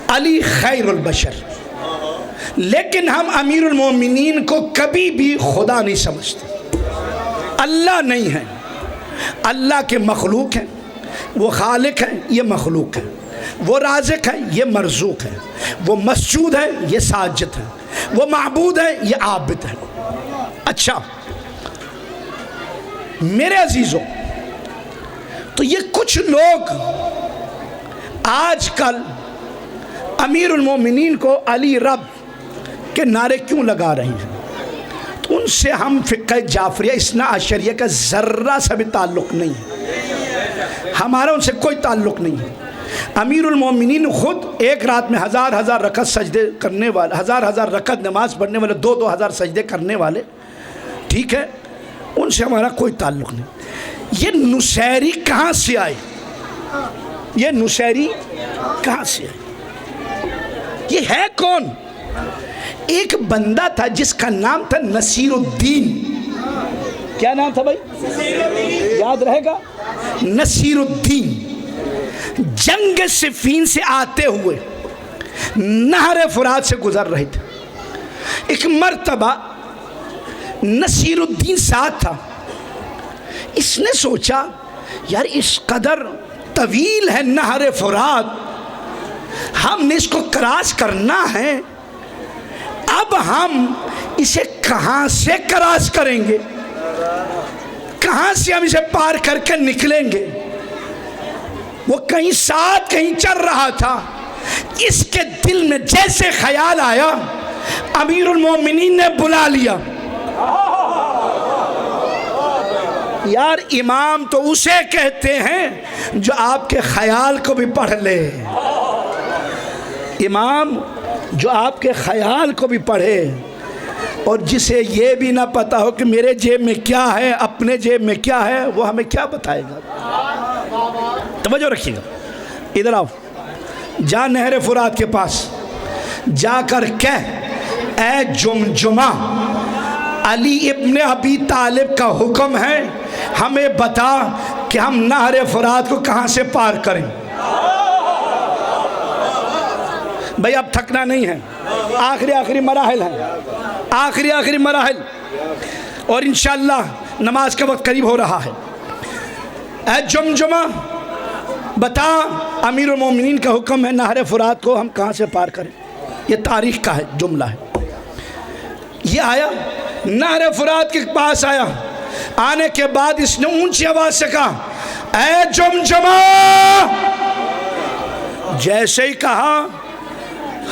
علی خیر البشر، لیکن ہم امیر المومنین کو کبھی بھی خدا نہیں سمجھتے۔ اللہ نہیں ہے، اللہ کے مخلوق ہیں، وہ خالق ہے، یہ مخلوق ہے، وہ رازق ہے، یہ مرزوق ہے، وہ مسجود ہے، یہ ساجد ہے، وہ معبود ہے، یہ عابد ہے۔ اچھا میرے عزیزوں، تو یہ کچھ لوگ آج کل امیر المومنین کو علی رب کے نعرے کیوں لگا رہے ہیں؟ تو ان سے ہم فقہ جعفریہ اثنا عشریہ کا ذرہ سا بھی تعلق نہیں ہے، ہمارا ان سے کوئی تعلق نہیں ہے۔ امیر المومنین خود ایک رات میں ہزار رکعت سجدے کرنے والے، ہزار رکعت نماز پڑھنے والے، 2,000 سجدے کرنے والے، ٹھیک ہے، ان سے ہمارا کوئی تعلق نہیں۔ یہ نصیری کہاں سے آئے؟ یہ نصیری کہاں سے آئے؟ یہ ہے کون؟ ایک بندہ تھا جس کا نام تھا نصیر الدین۔ کیا نام تھا بھائی؟ یاد رہے گا؟ نصیر الدین جنگ صفین سے آتے ہوئے نہر فرات سے گزر رہے تھے۔ ایک مرتبہ نصیر الدین ساتھ تھا، اس نے سوچا یار اس قدر طویل ہے نہر فرات، ہم نے اس کو کراس کرنا ہے، اب ہم اسے کہاں سے کراس کریں گے؟ کہاں سے ہم اسے پار کر کے نکلیں گے؟ وہ کہیں ساتھ کہیں چل رہا تھا، اس کے دل میں جیسے خیال آیا، امیر المومنین نے بلا لیا۔ یار امام تو اسے کہتے ہیں جو آپ کے خیال کو بھی پڑھ لے، امام جو آپ کے خیال کو بھی پڑھے، اور جسے یہ بھی نہ پتا ہو کہ میرے جیب میں کیا ہے، اپنے جیب میں کیا ہے، وہ ہمیں کیا بتائے گا؟ توجہ رکھیے گا، ادھر آؤ، جا نہر فرات کے پاس جا کر کہہ اے جمجمہ، علی ابن ابی طالب کا حکم ہے، ہمیں بتا کہ ہم نہر فرات کو کہاں سے پار کریں۔ بھئی اب تھکنا نہیں ہے، آخری مراحل ہیں، آخری مراحل، اور انشاءاللہ نماز کا وقت قریب ہو رہا ہے۔ اے جمجمہ بتا، امیر المومنین کا حکم ہے نہر فرات کو ہم کہاں سے پار کریں۔ یہ تاریخ کا ہے جملہ ہے۔ یہ آیا نہر فرات کے پاس آیا، آنے کے بعد اس نے اونچی آواز سے کہا اے جمجمہ، جیسے ہی کہا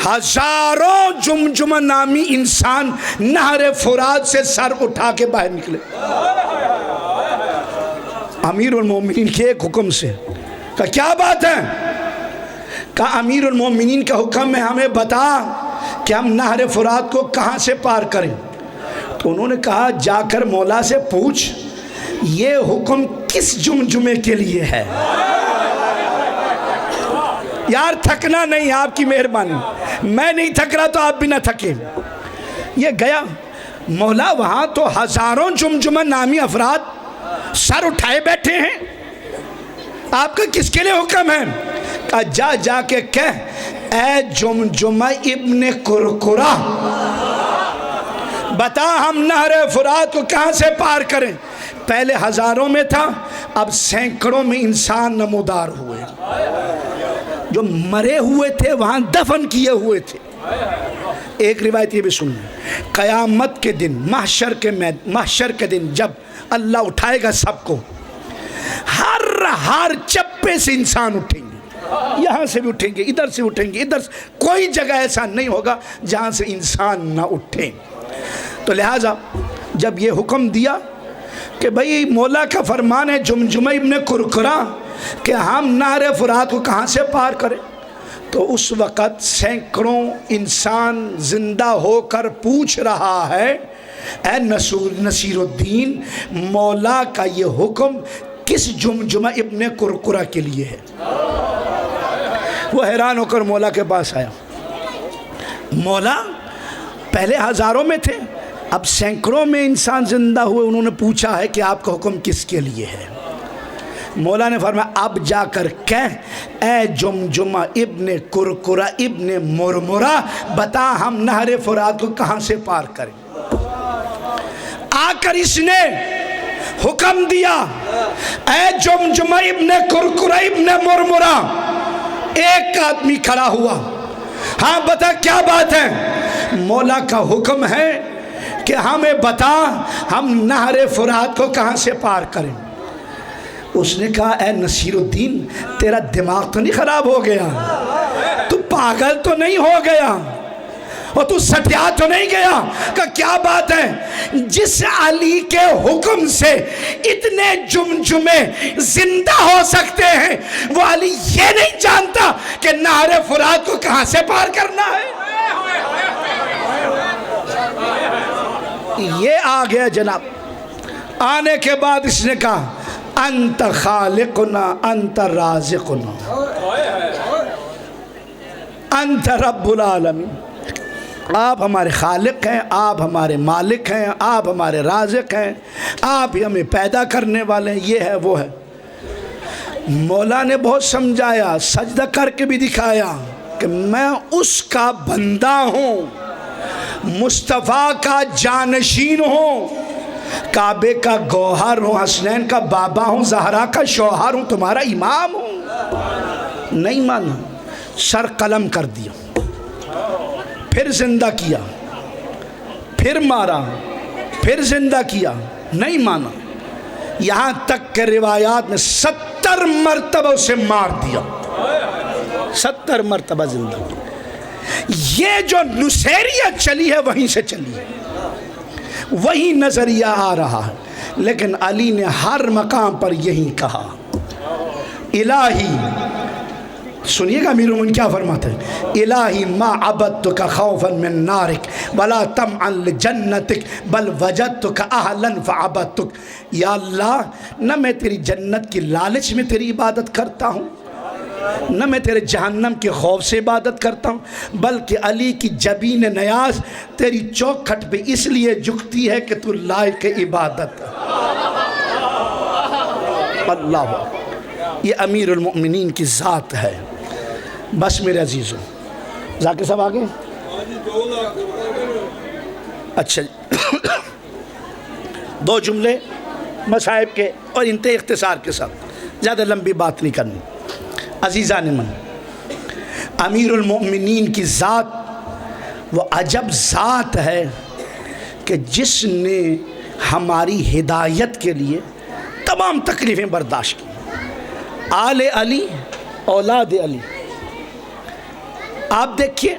ہزاروں جمجمہ نامی انسان نہر فرات سے سر اٹھا کے باہر نکلے امیر المومنین کے ایک حکم سے۔ کہا کیا بات ہے؟ کہا امیر المومنین کا حکم ہے، ہمیں بتا کہ ہم نہر فرات کو کہاں سے پار کریں۔ تو انہوں نے کہا جا کر مولا سے پوچھ یہ حکم کس جمجمے کے لیے ہے۔ یار تھکنا نہیں، آپ کی مہربانی، میں نہیں تھک رہا تو آپ بھی نہ تھکیں۔ یہ گیا مولا، وہاں تو ہزاروں جمجمہ نامی افراد سر اٹھائے بیٹھے ہیں، آپ کا کس کے لیے حکم ہے؟ کہا جا جا کے کہہ اے جمجمہ ابن کرکرہ، بتا ہم نہر فرات کو کہاں سے پار کریں؟ پہلے ہزاروں میں تھا، اب سینکڑوں میں انسان نمودار ہوئے، جو مرے ہوئے تھے وہاں دفن کیے ہوئے تھے۔ ایک روایت یہ بھی سنیں، قیامت کے دن، محشر کے دن جب اللہ اٹھائے گا سب کو، ہر چپے سے انسان اٹھیں گے، یہاں سے بھی اٹھیں گے، ادھر سے اٹھیں گے، ادھر سے، کوئی جگہ ایسا نہیں ہوگا جہاں سے انسان نہ اٹھیں۔ تو لہٰذا جب یہ حکم دیا کہ بھئی مولا کا فرمان ہے جمجمہ ابن کرکرہ کہ ہم نہر فرات کو کہاں سے پار کریں، تو اس وقت سینکڑوں انسان زندہ ہو کر پوچھ رہا ہے اے نصیر الدین، مولا کا یہ حکم کس جمجمہ ابن کرکرہ کے لیے ہے؟ وہ حیران ہو کر مولا کے پاس آیا، مولا پہلے ہزاروں میں تھے، اب سینکڑوں میں انسان زندہ ہوئے، انہوں نے پوچھا ہے کہ آپ کا حکم کس کے لیے ہے؟ مولا نے فرمایا اب جا کر کہہ اے جمجمہ ابن کرکرہ ابن مرمرہ، بتا ہم نہر فرات کو کہاں سے پار کریں؟ آ کر اس نے حکم دیا اے جمجمہ ابن کرکرہ ابن مرمرہ۔ ایک آدمی کھڑا ہوا، ہاں بتا کیا بات ہے؟ مولا کا حکم ہے کہ ہمیں بتا ہم نہر فرات کو کہاں سے پار کریں۔ اس نے کہا اے نصیر الدین، تیرا دماغ تو نہیں خراب ہو گیا؟ تو پاگل تو نہیں ہو گیا؟ اور تو سٹیا تو نہیں گیا؟ کہ کیا بات ہے؟ جس علی کے حکم سے اتنے جمجمے زندہ ہو سکتے ہیں، وہ علی یہ نہیں جانتا کہ نہر فرات کو کہاں سے پار کرنا ہے؟ یہ آ گیا جناب۔ آنے کے بعد اس نے کہا انت خالقنا انت رازقنا انت رب العالمین، آپ ہمارے خالق ہیں، آپ ہمارے مالک ہیں، آپ ہمارے رازق ہیں، آپ ہی ہمیں پیدا کرنے والے ہیں، یہ ہے وہ ہے۔ مولا نے بہت سمجھایا، سجدہ کر کے بھی دکھایا کہ میں اس کا بندہ ہوں، مصطفیٰ کا جانشین ہوں، کعبے کا گوہر ہوں، حسنین کا بابا ہوں، زہرا کا شوہر ہوں، تمہارا امام ہوں۔ نہیں مانا، سر قلم کر دیا، پھر زندہ کیا، پھر مارا، پھر زندہ کیا، نہیں مانا، یہاں تک کہ روایات میں 70 مرتبہ اسے مار دیا، 70 مرتبہ زندہ۔ یہ جو نصیریت چلی ہے وہیں سے چلی ہے، وہی نظریہ آ رہا ہے، لیکن علی نے ہر مقام پر یہی کہا الہی، سنیے گا امیر المومنین کیا فرماتے ہیں، الہی ما عبدتک خوفا من نارک ولا طمعا لجنتک بل وجدتک اہلا فعبدتک۔ یا اللہ، نہ میں تیری جنت کی لالچ میں تیری عبادت کرتا ہوں، نہ میں تیرے جہنم کے خوف سے عبادت کرتا ہوں، بلکہ علی کی جبین نیاز تیری چوکھٹ پہ اس لیے جھکتی ہے کہ تو لائق عبادت۔ اللہ، یہ امیر المؤمنین کی ذات ہے۔ بس میرے عزیزوں، ذاکر صاحب آگے؟ اچھا، دو جملے مصائب کے اور انتہائی اختصار کے ساتھ، زیادہ لمبی بات نہیں کرنی۔ عزیزان من، امیر المؤمنین کی ذات وہ عجب ذات ہے کہ جس نے ہماری ہدایت کے لیے تمام تکلیفیں برداشت کی۔ آل علی، اولاد علی، آپ دیکھیے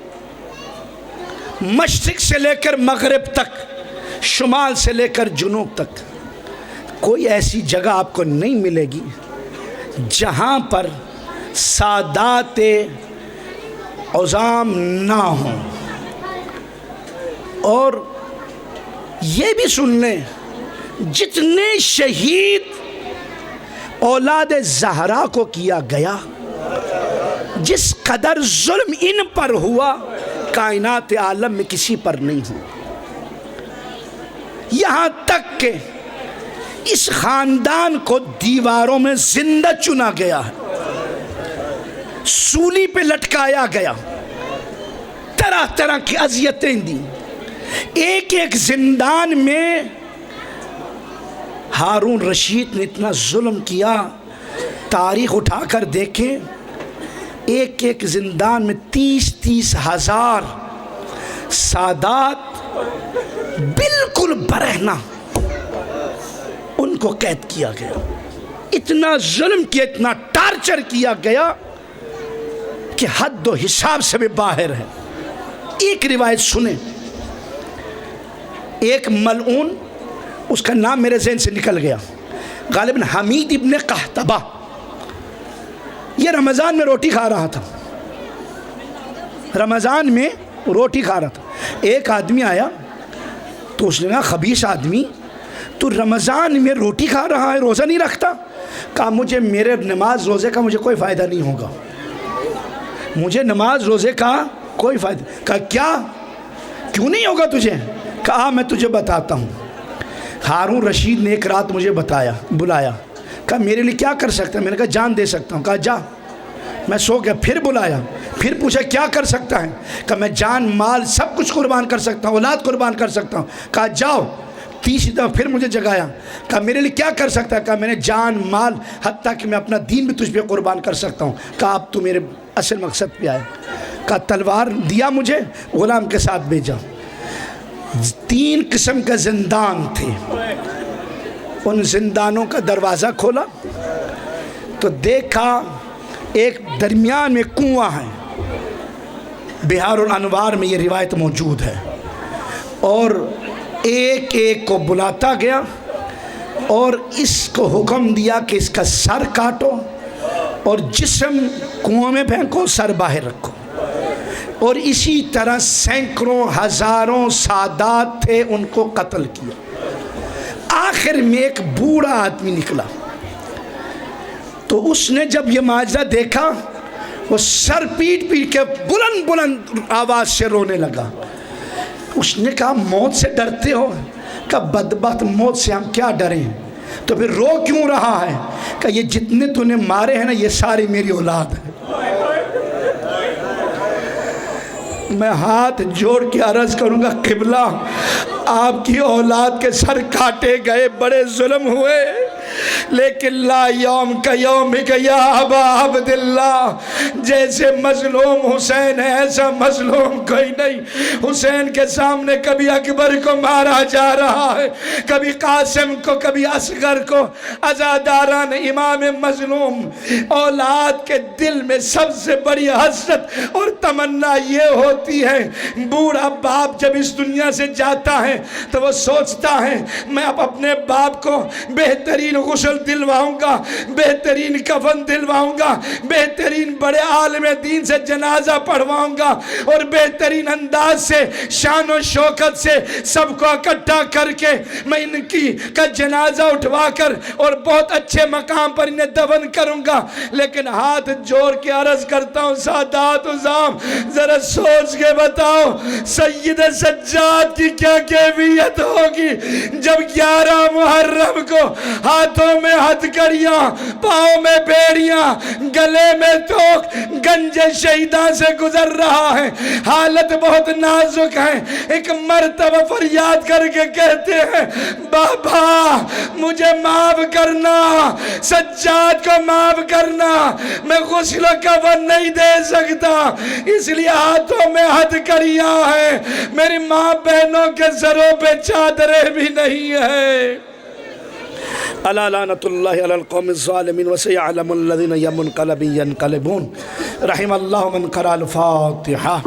مشرق سے لے کر مغرب تک، شمال سے لے کر جنوب تک، کوئی ایسی جگہ آپ کو نہیں ملے گی جہاں پر سادات عظام نہ ہوں۔ اور یہ بھی سن لیں، جتنے شہید اولاد زہرا کو کیا گیا جس قدر ظلم ان پر ہوا کائنات عالم میں کسی پر نہیں ہوا، یہاں تک کہ اس خاندان کو دیواروں میں زندہ چنا گیا ہے، سولی پہ لٹکایا گیا، طرح طرح کی اذیتیں دی۔ ایک ایک زندان میں ہارون رشید نے اتنا ظلم کیا، تاریخ اٹھا کر دیکھیں، ایک ایک زندان میں 30-30 ہزار سادات بالکل برہنہ ان کو قید کیا گیا، اتنا ظلم کیا، اتنا ٹارچر کیا گیا کہ حد و حساب سے بھی باہر ہے۔ ایک روایت سنیں، ایک ملعون، اس کا نام میرے ذہن سے نکل گیا، غالباً حمید ابن قحطبہ، یہ رمضان میں روٹی کھا رہا تھا، رمضان میں روٹی کھا رہا تھا۔ ایک آدمی آیا تو اس نے کہا خبیث آدمی تو رمضان میں روٹی کھا رہا ہے، روزہ نہیں رکھتا؟ کہا مجھے میرے نماز روزے کا مجھے کوئی فائدہ نہیں ہوگا، مجھے نماز روزے کا کوئی فائدہ۔ کہا کیا، کیوں نہیں ہوگا تجھے؟ کہا میں تجھے بتاتا ہوں۔ ہارون رشید نے ایک رات مجھے بلایا، کہا میرے لیے کیا کر سکتا ہے؟ میں نے کہا جان دے سکتا ہوں۔ کہا جا۔ میں سو گیا، پھر بلایا، پھر پوچھا کیا کر سکتا ہے؟ کہا میں جان مال سب کچھ قربان کر سکتا ہوں، اولاد قربان کر سکتا ہوں۔ کہا جاؤ۔ تیسری دفعہ پھر مجھے جگایا، کہا میرے لیے کیا کر سکتا ہے؟ کہا میں نے جان مال حتیٰ کہ میں اپنا دین بھی تجھ پہ قربان کر سکتا ہوں۔ کہا اب تو میرے اصل مقصد پہ آئے۔ کہا تلوار دیا مجھے، غلام کے ساتھ بھیجا۔ 3 قسم کے زندان تھے، ان زندانوں کا دروازہ کھولا تو دیکھا ایک درمیان میں کنواں ہے، بہار الانوار میں یہ روایت موجود ہے، اور ایک ایک کو بلاتا گیا اور اس کو حکم دیا کہ اس کا سر کاٹو اور جسم کنویں میں پھینکو، سر باہر رکھو۔ اور اسی طرح سینکڑوں ہزاروں سادات تھے، ان کو قتل کیا۔ آخر میں ایک بوڑھا آدمی نکلا تو اس نے جب یہ ماجرا دیکھا، وہ سر پیٹ پیٹ کے بلند بلند آواز سے رونے لگا۔ اس نے کہا موت سے ڈرتے ہو؟ کہا بدبخت موت سے ہم کیا ڈریں، تو پھر رو کیوں رہا ہے؟ کہ یہ جتنے تو نے مارے ہیں نا، یہ ساری میری اولاد ہے۔ میں ہاتھ جوڑ کے عرض کروں گا قبلہ، آپ کی اولاد کے سر کاٹے گئے، بڑے ظلم ہوئے، لیکن لا یوم کا یوم یا ابا عبداللہ، جیسے مظلوم حسین ہے ایسا مظلوم کوئی نہیں۔ حسین کے سامنے کبھی اکبر کو مارا جا رہا ہے، کبھی قاسم کو، کبھی اصغر کو، عزاداران امام مظلوم۔ اولاد کے دل میں سب سے بڑی حسرت اور تمنا یہ ہوتی ہے، بوڑھا باپ جب اس دنیا سے جاتا ہے تو وہ سوچتا ہے میں اب اپنے باپ کو بہترین غسل دلواؤں گا، بہترین کفن دلواؤں گا، بہترین بڑے عالم دین سے جنازہ پڑھواؤں گا، اور بہترین انداز سے شان و شوکت سے سب کو اکٹھا کر کے میں ان کی کا جنازہ اٹھوا کر اور بہت اچھے مقام پر انہیں دفن کروں گا۔ لیکن ہاتھ جوڑ کے عرض کرتا ہوں سادات عظام، ذرا سوچ کے بتاؤ سید سجاد کی کیا کیفیت ہوگی جب 11 محرم کو ہاتھوں میں ہتھکڑیاں، پاؤں میں بیڑیاں، گلے میں توک، گنج شہیداں سے گزر رہا ہے، حالت بہت نازک ہے۔ ایک مرتبہ فریاد کر کے کہتے ہیں بابا مجھے معاف کرنا، سجاد کو معاف کرنا، میں غسل و کفن نہیں دے سکتا، اس لیے ہاتھوں میں ہتھکڑیاں ہیں، میری ماں بہنوں کے سروں پہ چادریں بھی نہیں ہیں۔ الا لعنت اللہ علی القوم الظالمین وسيعلم الذين ينقلبون رحم اللہ من قرأ الفاتحہ۔